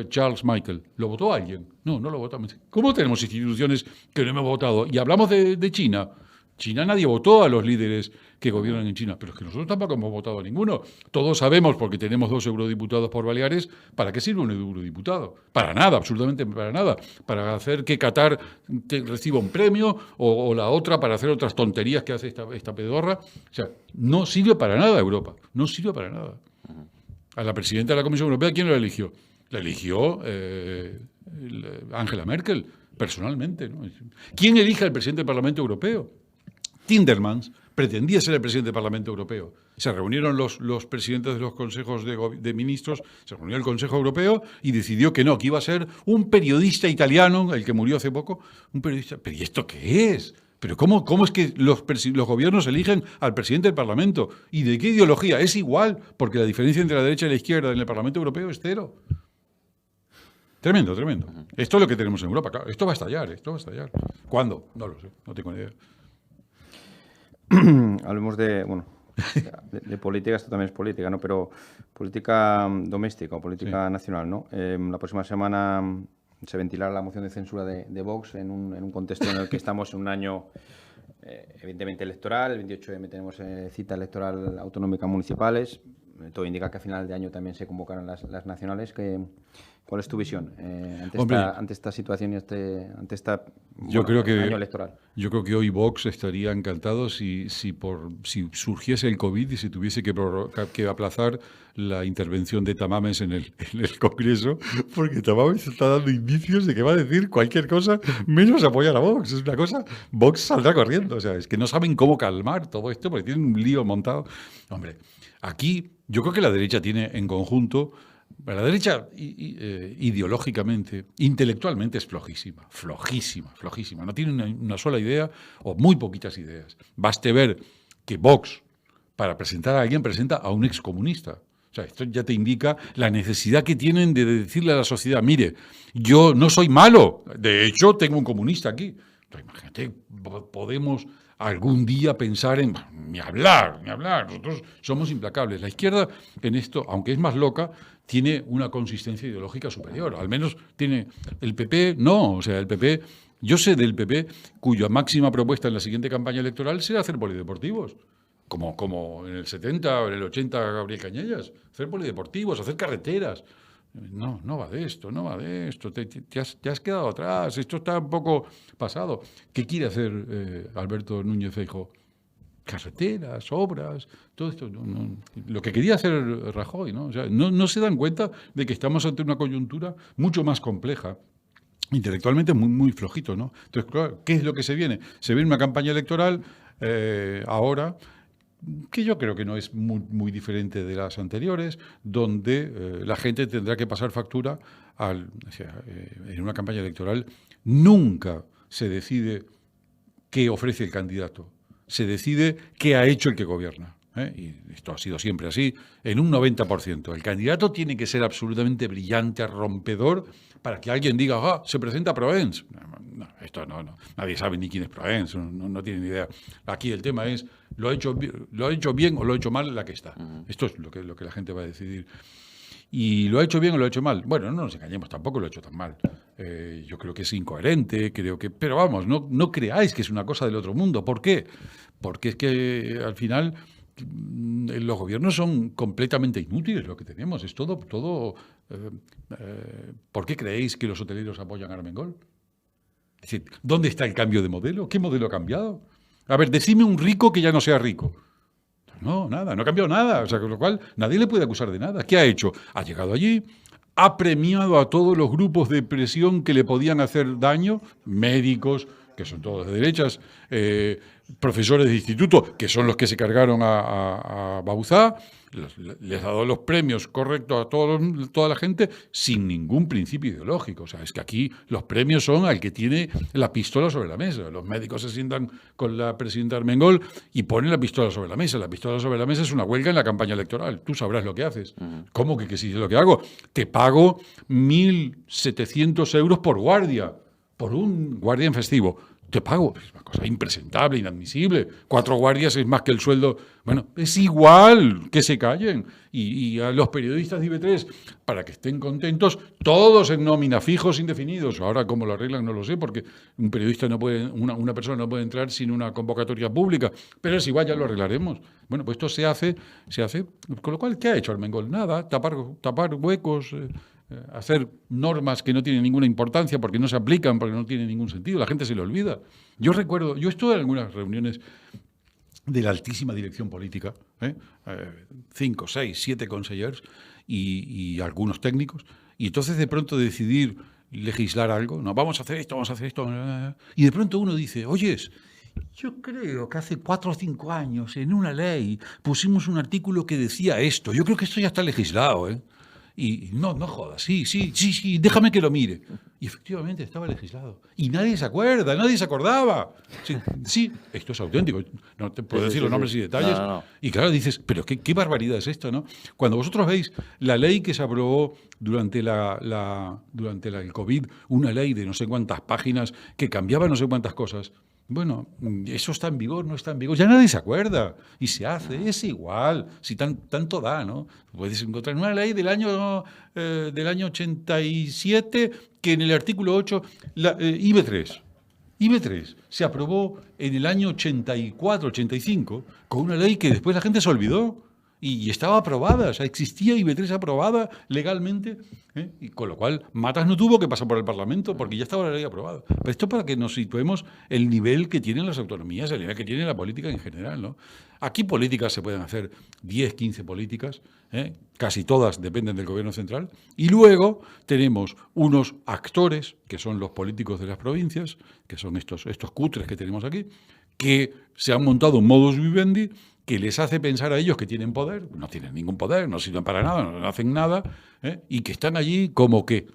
C: Charles Michael, ¿lo votó alguien? No, no lo votamos. ¿Cómo tenemos instituciones que no hemos votado? Y hablamos de China. China nadie votó a los líderes que gobiernan en China, pero es que nosotros tampoco hemos votado a ninguno. Todos sabemos, porque tenemos 2 eurodiputados por Baleares, ¿para qué sirve un eurodiputado? Para nada, absolutamente para nada. Para hacer que Qatar reciba un premio o la otra para hacer otras tonterías que hace esta pedorra. O sea, no sirve para nada Europa, no sirve para nada. A la presidenta de la Comisión Europea, ¿quién la eligió? La eligió Angela Merkel, personalmente, ¿no? ¿Quién elige al presidente del Parlamento Europeo? Timmermans pretendía ser el presidente del Parlamento Europeo. Se reunieron los presidentes de los consejos de ministros, se reunió el Consejo Europeo y decidió que no, que iba a ser un periodista italiano, el que murió hace poco, un periodista. ¿Pero y esto qué es? ¿Pero cómo es que los gobiernos eligen al presidente del Parlamento? ¿Y de qué ideología? Es igual, porque la diferencia entre la derecha y la izquierda en el Parlamento Europeo es 0. Tremendo, tremendo. Esto es lo que tenemos en Europa. Claro, esto va a estallar. ¿Cuándo? No lo sé, no tengo ni idea.
B: Hablemos de política, esto también es política, ¿no? Pero política doméstica o política nacional, ¿no? La próxima semana se ventilará la moción de censura de Vox en un contexto en el que estamos en un año evidentemente electoral. El 28M tenemos cita electoral autonómica municipales. Todo indica que a final de año también se convocarán las nacionales. ¿Cuál es tu visión ante esta situación y ante este año electoral?
C: Yo creo que hoy Vox estaría encantado si surgiese el COVID y se tuviese que aplazar la intervención de Tamames en el Congreso, porque Tamames está dando indicios de que va a decir cualquier cosa menos apoyar a Vox. Es una cosa, Vox saldrá corriendo. O sea, es que no saben cómo calmar todo esto porque tienen un lío montado. Hombre, aquí yo creo que la derecha tiene en conjunto. La derecha ideológicamente, intelectualmente es flojísima. No tiene una sola idea o muy poquitas ideas. Baste ver que Vox, para presentar a alguien, presenta a un excomunista. O sea, esto ya te indica la necesidad que tienen de decirle a la sociedad, mire, yo no soy malo, de hecho tengo un comunista aquí. Entonces, imagínate, podemos algún día pensar en... Ni hablar, nosotros somos implacables. La izquierda en esto, aunque es más loca, tiene una consistencia ideológica superior. Al menos tiene... El PP, no. O sea, el PP... Yo sé del PP cuya máxima propuesta en la siguiente campaña electoral será hacer polideportivos. Como en el 70 o en el 80 Gabriel Cañellas. Hacer polideportivos, hacer carreteras. No va de esto. Te has quedado atrás. Esto está un poco pasado. ¿Qué quiere hacer Alberto Núñez Feijóo? Carreteras, obras, todo esto. Lo que quería hacer Rajoy, ¿no? O sea, no se dan cuenta de que estamos ante una coyuntura mucho más compleja. Intelectualmente muy, muy flojito, ¿no? Entonces, claro, ¿qué es lo que se viene? Se viene una campaña electoral ahora que yo creo que no es muy diferente de las anteriores, donde la gente tendrá que pasar factura en una campaña electoral nunca se decide qué ofrece el candidato, se decide qué ha hecho el que gobierna. Y esto ha sido siempre así, en un 90%. El candidato tiene que ser absolutamente brillante, rompedor, para que alguien diga, se presenta Proens. No, esto no. Nadie sabe ni quién es Proens, no tiene ni idea. Aquí el tema es, ¿lo ha hecho bien o lo ha hecho mal la que está? Esto es lo que la gente va a decidir. ¿Y lo ha hecho bien o lo ha hecho mal? Bueno, no nos engañemos, tampoco lo ha hecho tan mal. Yo creo que es incoherente, pero vamos, no creáis que es una cosa del otro mundo. ¿Por qué? Porque es que al final los gobiernos son completamente inútiles lo que tenemos. Es todo. ¿Por qué creéis que los hoteleros apoyan a Armengol? Es decir, ¿dónde está el cambio de modelo? ¿Qué modelo ha cambiado? A ver, decime un rico que ya no sea rico. No, nada, no ha cambiado nada. O sea, con lo cual nadie le puede acusar de nada. ¿Qué ha hecho? Ha llegado allí, ha premiado a todos los grupos de presión que le podían hacer daño, médicos, que son todos de derechas, profesores de instituto, que son los que se cargaron a Bauzá, les ha dado los premios correctos a toda la gente sin ningún principio ideológico. O sea, es que aquí los premios son al que tiene la pistola sobre la mesa. Los médicos se sientan con la presidenta Armengol y ponen la pistola sobre la mesa. La pistola sobre la mesa es una huelga en la campaña electoral. Tú sabrás lo que haces. ¿Cómo que sí es lo que hago? Te pago 1.700 euros por guardia. Por un guardia en festivo. te pago. Es una cosa impresentable, inadmisible. 4 guardias es más que el sueldo. Bueno, es igual, que se callen. Y a los periodistas de IB3, para que estén contentos, todos en nómina, fijos, indefinidos. Ahora, cómo lo arreglan, no lo sé, porque un periodista no puede, una persona no puede entrar sin una convocatoria pública. Pero es igual, ya lo arreglaremos. Bueno, pues esto se hace. Con lo cual, ¿qué ha hecho Armengol? Nada, tapar huecos, hacer normas que no tienen ninguna importancia porque no se aplican, porque no tienen ningún sentido. La gente se lo olvida. Yo recuerdo, yo estuve en algunas reuniones de la altísima dirección política, 5, 6, 7 consellers y algunos técnicos, y entonces de pronto decidir legislar algo, no, vamos a hacer esto, y de pronto uno dice, oyes, yo creo que hace 4 o 5 años en una ley pusimos un artículo que decía esto, yo creo que esto ya está legislado, Y no jodas, sí, déjame que lo mire. Y efectivamente estaba legislado. Y nadie se acuerda, nadie se acordaba. Sí, esto es auténtico. No te puedo decir los nombres y detalles.
A: No.
C: Y claro, dices, pero qué barbaridad es esto, ¿no? Cuando vosotros veis la ley que se aprobó durante el COVID, una ley de no sé cuántas páginas que cambiaba no sé cuántas cosas. Bueno, eso está en vigor, no está en vigor, ya nadie se acuerda y se hace, es igual, si tanto da, ¿no? Puedes encontrar una ley del año 87 que en el artículo 8, IB3 se aprobó en el año 84, 85 con una ley que después la gente se olvidó. Y estaba aprobada, o sea, existía IB3 aprobada legalmente, y con lo cual Matas no tuvo que pasar por el Parlamento porque ya estaba la ley aprobada. Pero esto para que nos situemos el nivel que tienen las autonomías, el nivel que tiene la política en general, ¿no? Aquí políticas se pueden hacer 10, 15 políticas, casi todas dependen del gobierno central, y luego tenemos unos actores, que son los políticos de las provincias, que son estos cutres que tenemos aquí, que se han montado un modus vivendi que les hace pensar a ellos que tienen poder, no tienen ningún poder, no sirven para nada, no hacen nada, y que están allí como que.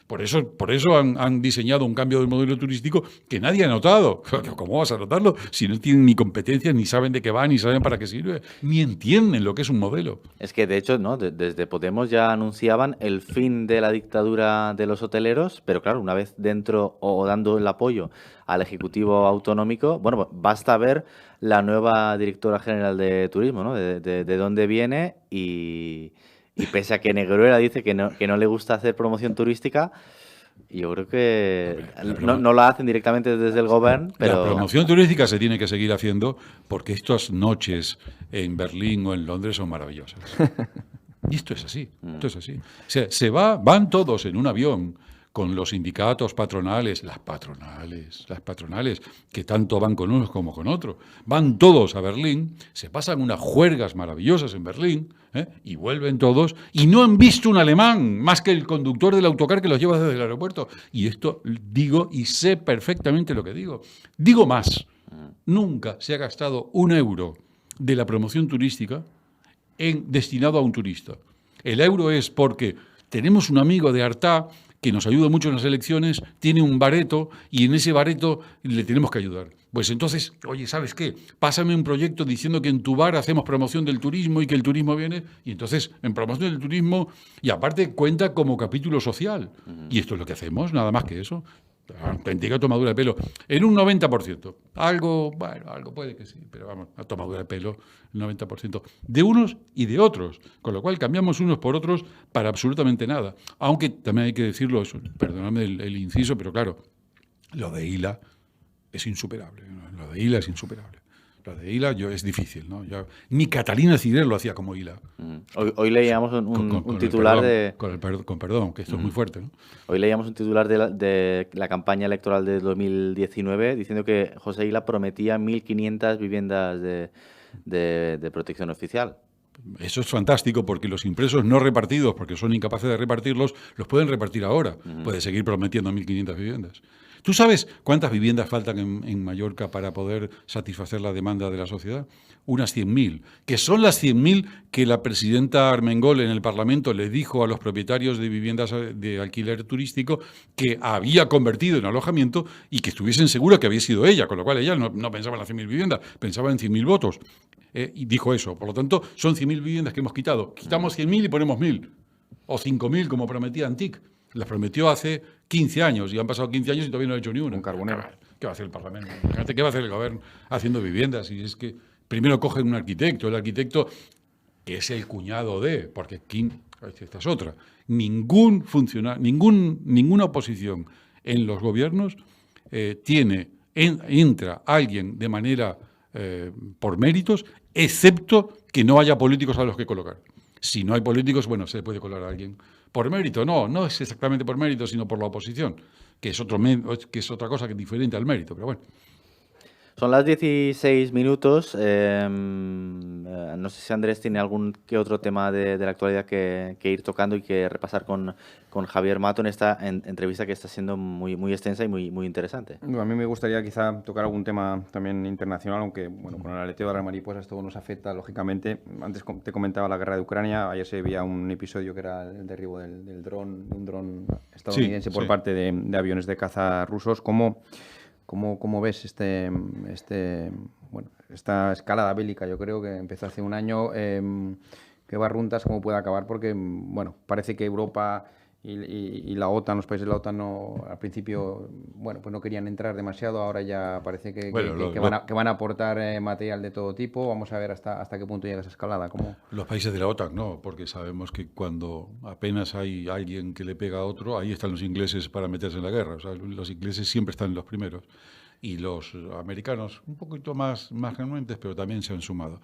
C: Por eso han diseñado un cambio del modelo turístico que nadie ha notado. ¿Cómo vas a notarlo si no tienen ni competencias, ni saben de qué va, ni saben para qué sirve, ni entienden lo que es un modelo?
A: Es que, de hecho, ¿no? Desde Podemos ya anunciaban el fin de la dictadura de los hoteleros, pero claro, una vez dentro o dando el apoyo al Ejecutivo Autonómico, bueno, basta ver la nueva directora general de turismo, ¿no? De dónde viene y pese a que Negruela dice que no le gusta hacer promoción turística, yo creo que no la hacen directamente desde el gobierno, pero...
C: La promoción turística se tiene que seguir haciendo porque estas noches en Berlín o en Londres son maravillosas. Y esto es así, O sea, van todos en un avión con los sindicatos patronales, las patronales, que tanto van con unos como con otros, van todos a Berlín, se pasan unas juergas maravillosas en Berlín, y vuelven todos, y no han visto un alemán más que el conductor del autocar que los lleva desde el aeropuerto. Y esto digo, y sé perfectamente lo que digo. Digo más, nunca se ha gastado un euro de la promoción turística destinado a un turista. El euro es porque tenemos un amigo de Artá que nos ayuda mucho en las elecciones, tiene un bareto y en ese bareto le tenemos que ayudar. Pues entonces, oye, ¿sabes qué? Pásame un proyecto diciendo que en tu bar hacemos promoción del turismo y que el turismo viene, y entonces en promoción del turismo, y aparte cuenta como capítulo social. Y esto es lo que hacemos, nada más que eso. Auténtica tomadura de pelo, en un 90%. Algo puede que sí, pero vamos, a tomadura de pelo, el 90%. De unos y de otros, con lo cual cambiamos unos por otros para absolutamente nada. Aunque también hay que decirlo, perdóname el inciso, pero claro, lo de Ila es insuperable. Lo de Ila es insuperable. Lo de Ila es difícil, ¿no? Ni Catalina Ciner lo hacía como Ila.
A: Hoy leíamos un titular
C: Con perdón, que esto es muy fuerte, ¿no?
A: Hoy leíamos un titular de la campaña electoral de 2019 diciendo que José Ila prometía 1.500 viviendas de protección oficial.
C: Eso es fantástico porque los impresos no repartidos, porque son incapaces de repartirlos, los pueden repartir ahora. Puede seguir prometiendo 1.500 viviendas. ¿Tú sabes cuántas viviendas faltan en Mallorca para poder satisfacer la demanda de la sociedad? Unas 100.000, que son las 100.000 que la presidenta Armengol en el Parlamento le dijo a los propietarios de viviendas de alquiler turístico que había convertido en alojamiento y que estuviesen seguros que había sido ella, con lo cual ella no pensaba en las 100.000 viviendas, pensaba en 100.000 votos. Y dijo eso. Por lo tanto, son 100.000 viviendas que hemos quitado. Quitamos 100.000 y ponemos 1.000. O 5.000, como prometía Antic. Las prometió hace 15 años y han pasado 15 años y todavía no ha hecho ni una.
B: Un Carbonero.
C: ¿Qué va a hacer el Parlamento? Imagínate, ¿qué va a hacer el gobierno haciendo viviendas? Y es que primero cogen un arquitecto, el arquitecto que es el cuñado de, porque esta es otra, ninguna oposición en los gobiernos entra alguien de manera por méritos, excepto que no haya políticos a los que colocar. Si no hay políticos, bueno, se puede colar a alguien. Por mérito, no es exactamente por mérito, sino por la oposición, que es otra cosa que es diferente al mérito, pero bueno.
A: Son las 16 minutos. No sé si Andrés tiene algún que otro tema de la actualidad que ir tocando y que repasar con Javier Mato en esta entrevista que está siendo muy extensa y muy interesante.
B: A mí me gustaría quizá tocar algún tema también internacional, aunque bueno, con el aleteo de las mariposas todo nos afecta, lógicamente. Antes te comentaba la guerra de Ucrania. Ayer se veía un episodio que era el derribo del dron, de un dron estadounidense por parte de aviones de caza rusos. ¿Cómo ves esta escalada bélica? Yo creo que empezó hace un año. ¿Qué barruntas? ¿Cómo puede acabar? Porque bueno, parece que Europa y la OTAN, los países de la OTAN, al principio pues no querían entrar demasiado. Ahora ya parece que van a aportar material de todo tipo. Vamos a ver hasta qué punto llega esa escalada.
C: Los países de la OTAN no, porque sabemos que cuando apenas hay alguien que le pega a otro, ahí están los ingleses para meterse en la guerra. O sea, los ingleses siempre están los primeros. Y los americanos un poquito más renuentes, pero también se han sumado.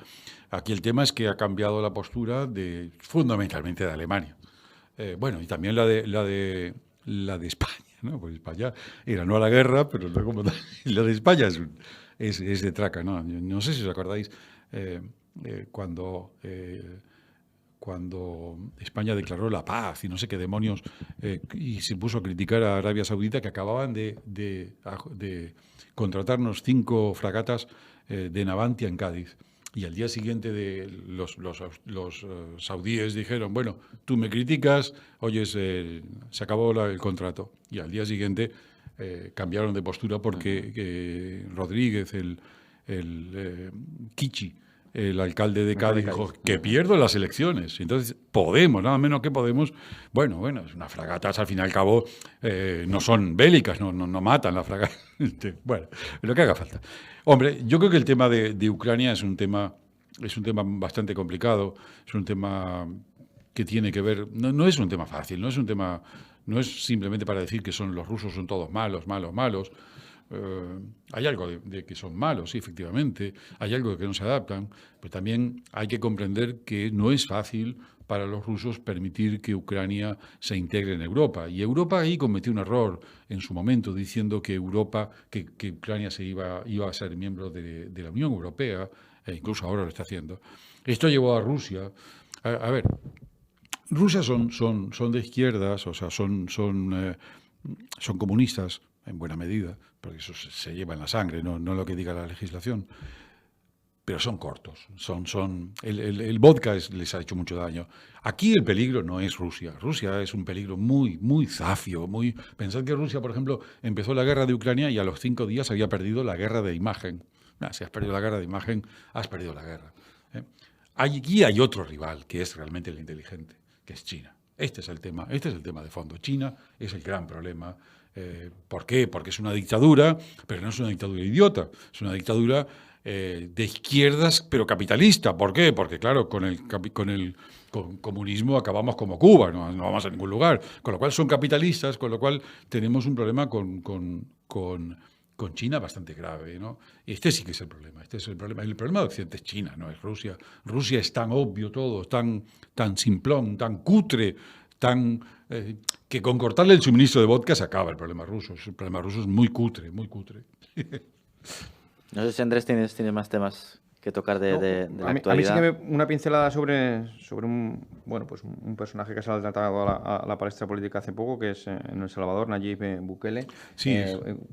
C: Aquí el tema es que ha cambiado la postura fundamentalmente de Alemania. Y también la de España, ¿no? Pues España era no a la guerra, pero no como tal. La de España es de traca, ¿no? No sé si os acordáis cuando España declaró la paz y no sé qué demonios, y se puso a criticar a Arabia Saudita, que acababan de contratarnos 5 fragatas de Navantia en Cádiz. Y al día siguiente los saudíes dijeron, bueno, tú me criticas, oye, se acabó el contrato. Y al día siguiente cambiaron de postura porque Rodríguez, Kichi, el alcalde de Cádiz, dijo que pierdo las elecciones. Entonces, Podemos, nada menos que Podemos, bueno, es unas fragatas, al fin y al cabo, no son bélicas, no matan las fragatas. Bueno, lo que haga falta. Hombre, yo creo que el tema de Ucrania es un tema bastante complicado, es un tema que tiene que ver, no es un tema fácil, no es simplemente para decir que los rusos son todos malos. Hay algo de que son malos, sí, efectivamente, hay algo de que no se adaptan, pero también hay que comprender que no es fácil para los rusos permitir que Ucrania se integre en Europa. Y Europa ahí cometió un error en su momento, diciendo que que Ucrania iba a ser miembro de la Unión Europea, e incluso ahora lo está haciendo. Esto llevó a Rusia. A ver, Rusia son de izquierdas, o sea, son comunistas en buena medida, porque eso se lleva en la sangre, no lo que diga la legislación. Pero son cortos. El vodka les ha hecho mucho daño. Aquí el peligro no es Rusia. Rusia es un peligro muy zafio. Pensad que Rusia, por ejemplo, empezó la guerra de Ucrania y a los 5 días había perdido la guerra de imagen. Si has perdido la guerra de imagen, has perdido la guerra. Aquí hay otro rival que es realmente el inteligente, que es China. Este es el tema de fondo. China es el gran problema. ¿Por qué? Porque es una dictadura, pero no es una dictadura idiota. Es una dictadura de izquierdas, pero capitalista. ¿Por qué? Porque, claro, con el comunismo acabamos como Cuba, no vamos a ningún lugar. Con lo cual son capitalistas, con lo cual tenemos un problema con China bastante grave, ¿no? Este sí que es el problema. Este es el problema. El problema de Occidente es China, no es Rusia. Rusia es tan obvio todo, tan simplón, tan cutre, que con cortarle el suministro de vodka se acaba el problema ruso. El problema ruso es muy cutre, muy cutre.
A: No sé si Andrés tienes más temas que tocar de la actualidad.
B: A mí sí que una pincelada sobre un personaje que se ha tratado a la palestra política hace poco, que es en El Salvador, Nayib Bukele.
C: Sí,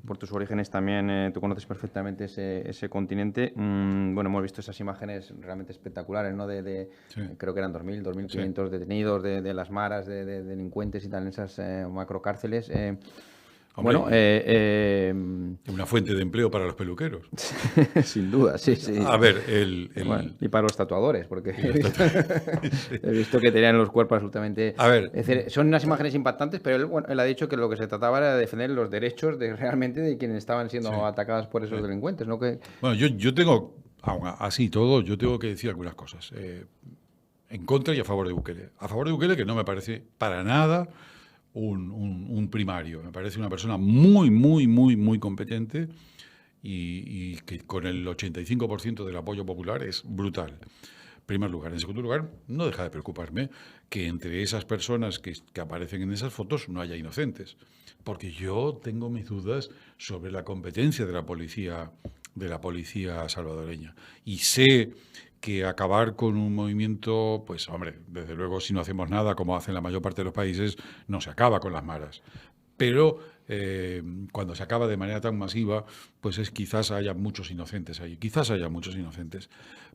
B: por tus orígenes también tú conoces perfectamente ese continente. Hemos visto esas imágenes realmente espectaculares, ¿no?
C: Sí.
B: Creo que eran 2.500 sí. detenidos de las maras, de delincuentes y tal, en esas macrocárceles.
C: Hombre, una fuente de empleo para los peluqueros.
B: Sin duda, sí.
C: A ver,
B: Bueno, y para los tatuadores, porque he visto que tenían los cuerpos absolutamente...
C: A ver.
B: Es decir, son unas imágenes impactantes, pero él ha dicho que lo que se trataba era de defender los derechos realmente de quienes estaban siendo atacados por esos delincuentes, ¿no?
C: Bueno, yo tengo, aun así todo, yo tengo que decir algunas cosas. En contra y a favor de Bukele. A favor de Bukele, que no me parece para nada un primario. Me parece una persona muy competente y que con el 85% del apoyo popular es brutal. En primer lugar. En segundo lugar, no deja de preocuparme que entre esas personas que aparecen en esas fotos no haya inocentes. Porque yo tengo mis dudas sobre la competencia de la policía salvadoreña. Y sé que acabar con un movimiento, pues hombre, desde luego si no hacemos nada, como hacen la mayor parte de los países, no se acaba con las maras. Pero cuando se acaba de manera tan masiva, pues quizás haya muchos inocentes ahí, quizás haya muchos inocentes.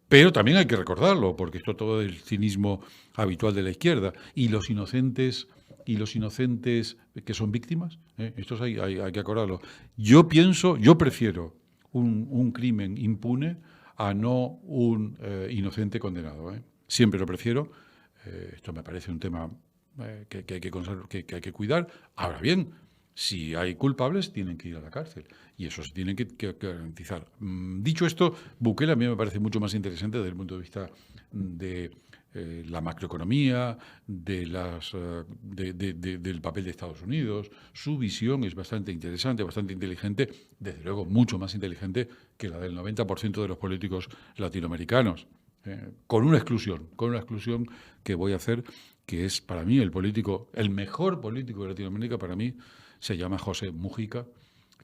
C: Pero también hay que recordarlo, porque esto todo es el cinismo habitual de la izquierda. Y los inocentes que son víctimas, estos hay que acordarlo. Yo prefiero un crimen impune a no un inocente condenado. Siempre lo prefiero. Esto me parece un tema que hay que cuidar. Ahora bien, si hay culpables, tienen que ir a la cárcel. Y eso se tiene que garantizar. Dicho esto, Bukele a mí me parece mucho más interesante desde el punto de vista de la macroeconomía, del papel de Estados Unidos. Su visión es bastante interesante, bastante inteligente, desde luego mucho más inteligente que la del 90% de los políticos latinoamericanos. Con una exclusión que voy a hacer, que es para mí el mejor político de Latinoamérica, para mí se llama José Mujica,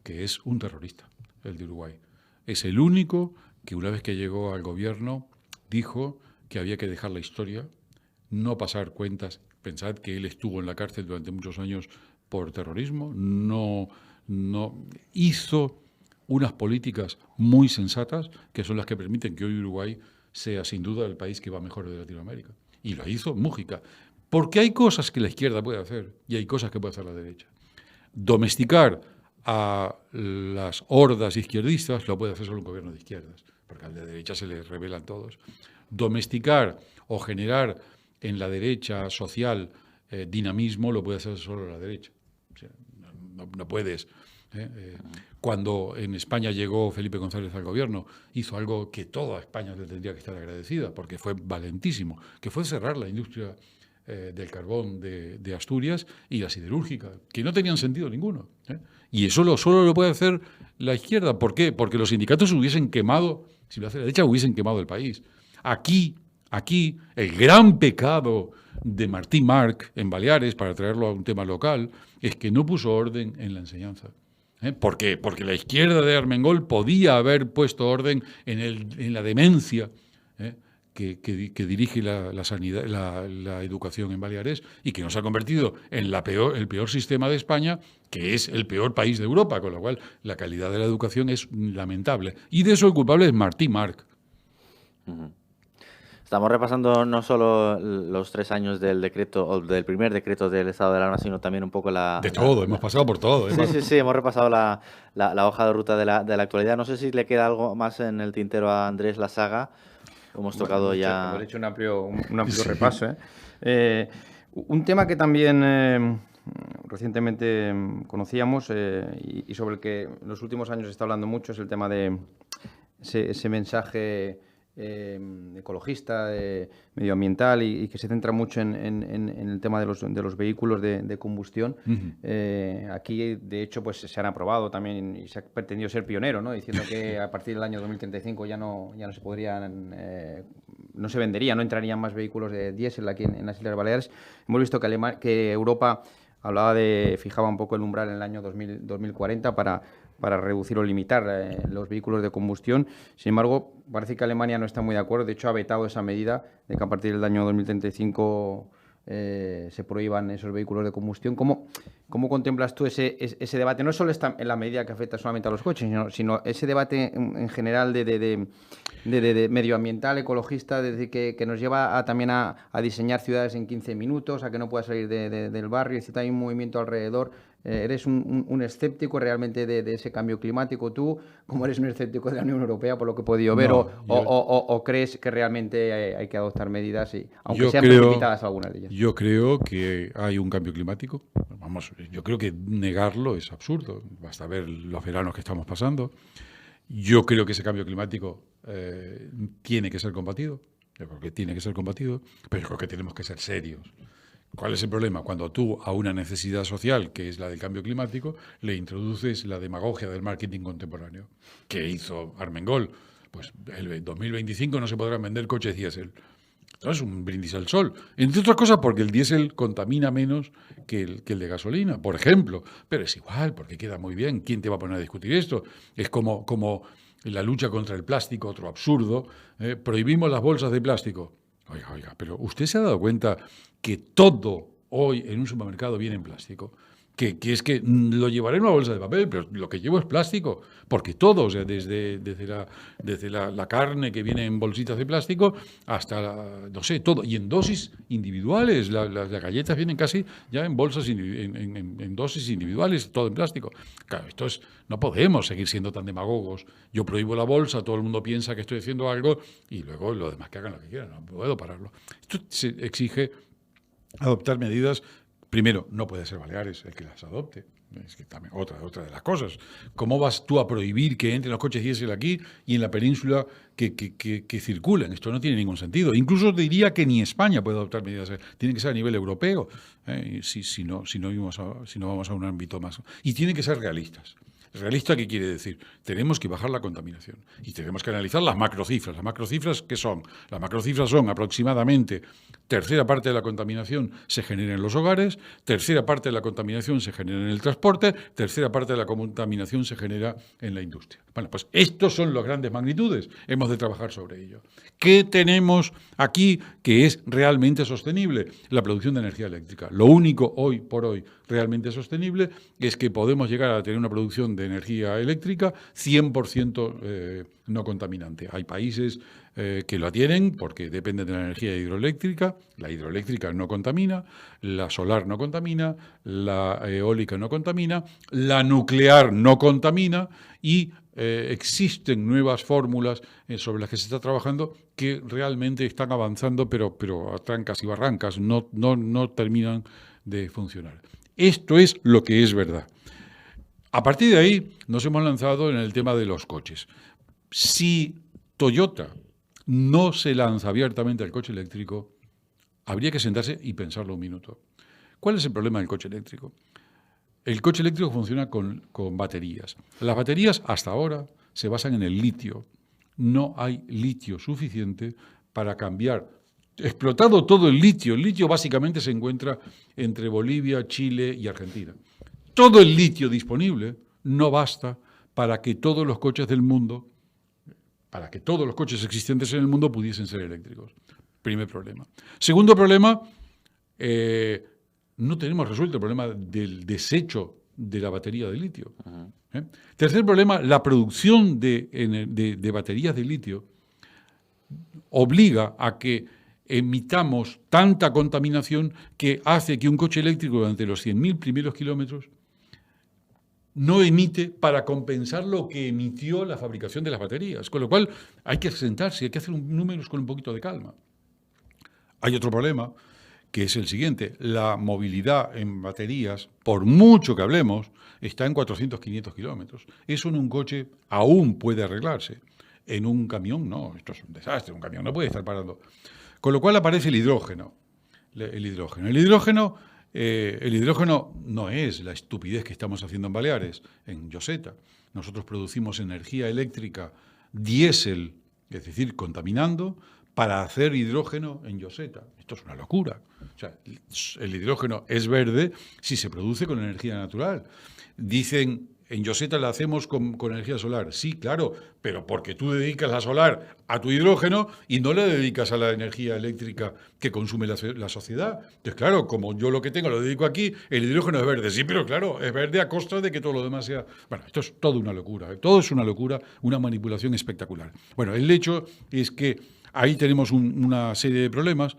C: que es un terrorista, el de Uruguay. Es el único que una vez que llegó al gobierno dijo que había que dejar la historia, no pasar cuentas. Pensad que él estuvo en la cárcel durante muchos años por terrorismo, no hizo unas políticas muy sensatas que son las que permiten que hoy Uruguay sea sin duda el país que va mejor de Latinoamérica. Y lo hizo Mujica. Porque hay cosas que la izquierda puede hacer y hay cosas que puede hacer la derecha. Domesticar a las hordas izquierdistas lo puede hacer solo un gobierno de izquierdas, porque al de derecha se les rebelan todos. Domesticar o generar en la derecha social dinamismo lo puede hacer solo la derecha. O sea, no puedes. Cuando en España llegó Felipe González al gobierno, hizo algo que toda España le tendría que estar agradecida, porque fue valentísimo, que fue cerrar la industria del carbón de Asturias y la siderúrgica, que no tenían sentido ninguno. Y eso solo lo puede hacer la izquierda. ¿Por qué? Porque los sindicatos hubiesen quemado, si lo hace la derecha, hubiesen quemado el país. Aquí, el gran pecado de Martí Marc en Baleares, para traerlo a un tema local, es que no puso orden en la enseñanza. ¿Por qué? Porque la izquierda de Armengol podía haber puesto orden en la demencia que dirige la sanidad, la educación en Baleares, y que nos ha convertido en el peor sistema de España, que es el peor país de Europa, con lo cual la calidad de la educación es lamentable. Y de eso el culpable es Martí Marc.
A: Uh-huh. Estamos repasando no solo los 3 años del decreto, o del primer decreto del estado de alarma, sino también un poco
C: De todo, hemos pasado por todo.
A: Sí, hemos repasado la hoja de ruta de la actualidad. No sé si le queda algo más en el tintero a Andrés Lasaga. Hemos tocado ya...
B: Hemos hecho un amplio repaso. Un tema que también recientemente conocíamos y sobre el que en los últimos años se está hablando mucho es el tema de ese mensaje ecologista, medioambiental y que se centra mucho en el tema de los vehículos de combustión. Uh-huh. Aquí, de hecho, pues se han aprobado también y se ha pretendido ser pionero, ¿no? Diciendo que a partir del año 2035 ya no se podrían, no se venderían, no entrarían más vehículos de diésel aquí en las Islas Baleares. Hemos visto que Europa fijaba un poco el umbral en el año 2040 para reducir o limitar los vehículos de combustión. Sin embargo, parece que Alemania no está muy de acuerdo. De hecho, ha vetado esa medida de que a partir del año 2035 se prohíban esos vehículos de combustión. ¿Cómo contemplas tú ese debate? No solo está en la medida que afecta solamente a los coches, sino ese debate en general de medioambiental, ecologista, que nos lleva también a diseñar ciudades en 15 minutos, a que no puedas salir del barrio, etc. Hay un movimiento alrededor ¿Eres un escéptico realmente de ese cambio climático tú, como eres un escéptico de la Unión Europea, por lo que he podido ver,
C: No,
B: o crees que realmente hay que adoptar medidas, aunque
C: yo
B: sean
C: creo,
B: precipitadas algunas de ellas?
C: yo creo que hay un cambio climático. Vamos, yo creo que negarlo es absurdo. Basta ver los veranos que estamos pasando. Yo creo que ese cambio climático tiene que ser combatido. Yo creo que tiene que ser combatido, pero yo creo que tenemos que ser serios. ¿Cuál es el problema? Cuando tú a una necesidad social, que es la del cambio climático, le introduces la demagogia del marketing contemporáneo. ¿Qué hizo Armengol? Pues el 2025 no se podrán vender coches diésel. Esto es un brindis al sol. Entre otras cosas porque el diésel contamina menos que el de gasolina, por ejemplo. Pero es igual, porque queda muy bien. ¿Quién te va a poner a discutir esto? Es como la lucha contra el plástico, otro absurdo. Prohibimos las bolsas de plástico. Oiga, pero ¿usted se ha dado cuenta que todo hoy en un supermercado viene en plástico? Que es que lo llevaré en una bolsa de papel, pero lo que llevo es plástico, porque todo, o sea, desde la carne que viene en bolsitas de plástico hasta, no sé, todo, y en dosis individuales, las galletas vienen casi ya en bolsas, en dosis individuales, todo en plástico. Claro, no podemos seguir siendo tan demagogos. Yo prohíbo la bolsa, todo el mundo piensa que estoy haciendo algo y luego los demás que hagan lo que quieran, no puedo pararlo. Esto se exige adoptar medidas. Primero, no puede ser Baleares el que las adopte. Es que también otra de las cosas. ¿Cómo vas tú a prohibir que entren los coches diésel aquí y en la península que circulen? Esto no tiene ningún sentido. Incluso diría que ni España puede adoptar medidas. Tiene que ser a nivel europeo, si no vamos a un ámbito más. Y tienen que ser realistas. ¿Realista qué quiere decir? Tenemos que bajar la contaminación y tenemos que analizar las macrocifras. ¿Las macrocifras qué son? Las macrocifras son aproximadamente tercera parte de la contaminación se genera en los hogares, tercera parte de la contaminación se genera en el transporte, tercera parte de la contaminación se genera en la industria. Bueno, pues estos son las grandes magnitudes. Hemos de trabajar sobre ello. ¿Qué tenemos aquí que es realmente sostenible? La producción de energía eléctrica. Lo único hoy por hoy realmente sostenible es que podemos llegar a tener una producción de energía eléctrica 100% no contaminante. Hay países que lo tienen porque dependen de la energía hidroeléctrica. La hidroeléctrica no contamina, la solar no contamina, la eólica no contamina, la nuclear no contamina y existen nuevas fórmulas sobre las que se está trabajando que realmente están avanzando, pero a trancas y barrancas, no terminan de funcionar. Esto es lo que es verdad. A partir de ahí nos hemos lanzado en el tema de los coches. Si Toyota no se lanza abiertamente al coche eléctrico, habría que sentarse y pensarlo un minuto. ¿Cuál es el problema del coche eléctrico? El coche eléctrico funciona con baterías. Las baterías hasta ahora se basan en el litio. No hay litio suficiente para cambiar. Explotado todo el litio básicamente se encuentra entre Bolivia, Chile y Argentina. Todo el litio disponible no basta para que todos los coches del mundo, para que todos los coches existentes en el mundo pudiesen ser eléctricos. Primer problema. Segundo problema, no tenemos resuelto el problema del desecho de la batería de litio. Tercer problema, la producción de baterías de litio obliga a que emitamos tanta contaminación que hace que un coche eléctrico durante los 100.000 primeros kilómetros no emite para compensar lo que emitió la fabricación de las baterías. Con lo cual hay que sentarse, hay que hacer números con un poquito de calma. Hay otro problema, que es el siguiente. La movilidad en baterías, por mucho que hablemos, está en 400, 500 kilómetros. Eso en un coche aún puede arreglarse. En un camión no, esto es un desastre, un camión no puede estar parando. Con lo cual aparece el hidrógeno. El hidrógeno no es la estupidez que estamos haciendo en Baleares, en Lloseta. Nosotros producimos energía eléctrica diésel, es decir, contaminando, para hacer hidrógeno en Lloseta. Esto es una locura. O sea, el hidrógeno es verde si se produce con energía natural. Dicen, en Lloseta la hacemos con energía solar. Sí, claro, pero porque tú dedicas la solar a tu hidrógeno y no le dedicas a la energía eléctrica que consume la sociedad. Entonces, claro, como yo lo que tengo lo dedico aquí, el hidrógeno es verde. Sí, pero claro, es verde a costa de que todo lo demás sea... Bueno, esto es toda una locura. Todo es una locura, una manipulación espectacular. Bueno, el hecho es que ahí tenemos una serie de problemas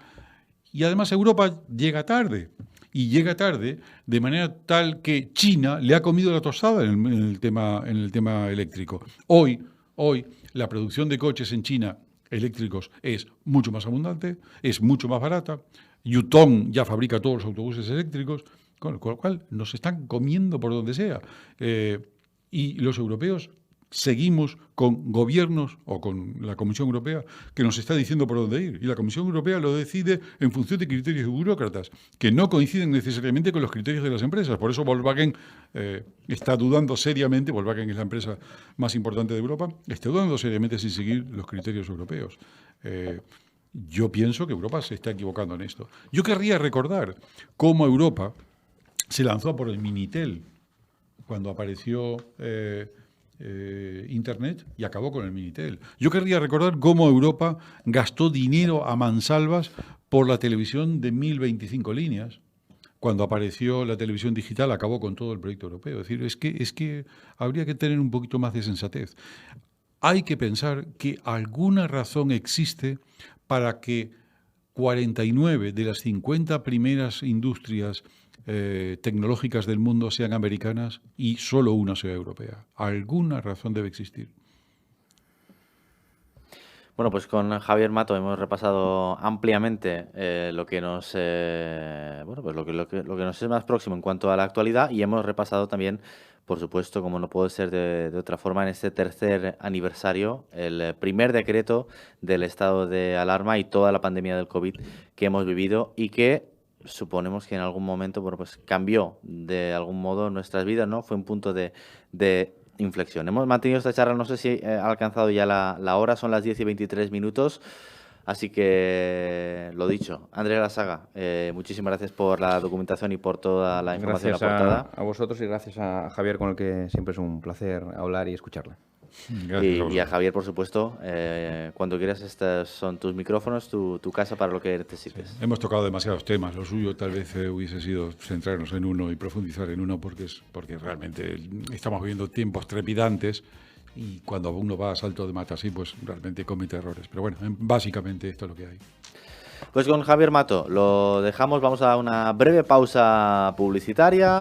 C: y además Europa llega tarde. y llega tarde, de manera tal que China le ha comido la tostada en el tema eléctrico. Hoy, la producción de coches en China eléctricos es mucho más abundante, es mucho más barata. Yutong ya fabrica todos los autobuses eléctricos, con lo cual nos están comiendo por donde sea. Y los europeos seguimos con gobiernos o con la Comisión Europea que nos está diciendo por dónde ir. Y la Comisión Europea lo decide en función de criterios de burócratas que no coinciden necesariamente con los criterios de las empresas. Por eso Volkswagen está dudando seriamente, Volkswagen es la empresa más importante de Europa, está dudando seriamente sin seguir los criterios europeos. Yo pienso que Europa se está equivocando en esto. Yo querría recordar cómo Europa se lanzó por el Minitel cuando apareció Internet y acabó con el Minitel. Yo querría recordar cómo Europa gastó dinero a mansalvas por la televisión de 1025 líneas. Cuando apareció la televisión digital acabó con todo el proyecto europeo. Es decir, es que habría que tener un poquito más de sensatez. Hay que pensar que alguna razón existe para que 49 de las 50 primeras industrias tecnológicas del mundo sean americanas y solo una sea europea. Alguna razón debe existir.
A: Bueno, pues con Javier Mato hemos repasado ampliamente lo que nos lo que nos es más próximo en cuanto a la actualidad, y hemos repasado también, por supuesto, como no puede ser de otra forma, en este tercer aniversario, el primer decreto del estado de alarma y toda la pandemia del COVID que hemos vivido y que suponemos que en algún momento pues cambió de algún modo nuestras vidas, ¿no? Fue un punto de inflexión. Hemos mantenido esta charla, no sé si ha alcanzado ya la hora, son las 10:23, así que lo dicho, Andrés Lasaga, muchísimas gracias por la documentación y por toda la información aportada.
B: A vosotros y gracias a Javier, con el que siempre es un placer hablar y escucharle.
A: Y a Javier, por supuesto, cuando quieras, estos son tus micrófonos, tu casa para lo que necesites.
C: Sí. Hemos tocado demasiados temas. Lo suyo tal vez hubiese sido centrarnos en uno y profundizar en uno, porque realmente estamos viviendo tiempos trepidantes y cuando uno va a salto de mata así, pues realmente comete errores. Pero bueno, básicamente esto es lo que hay.
A: Pues con Javier Mato lo dejamos, vamos a una breve pausa publicitaria.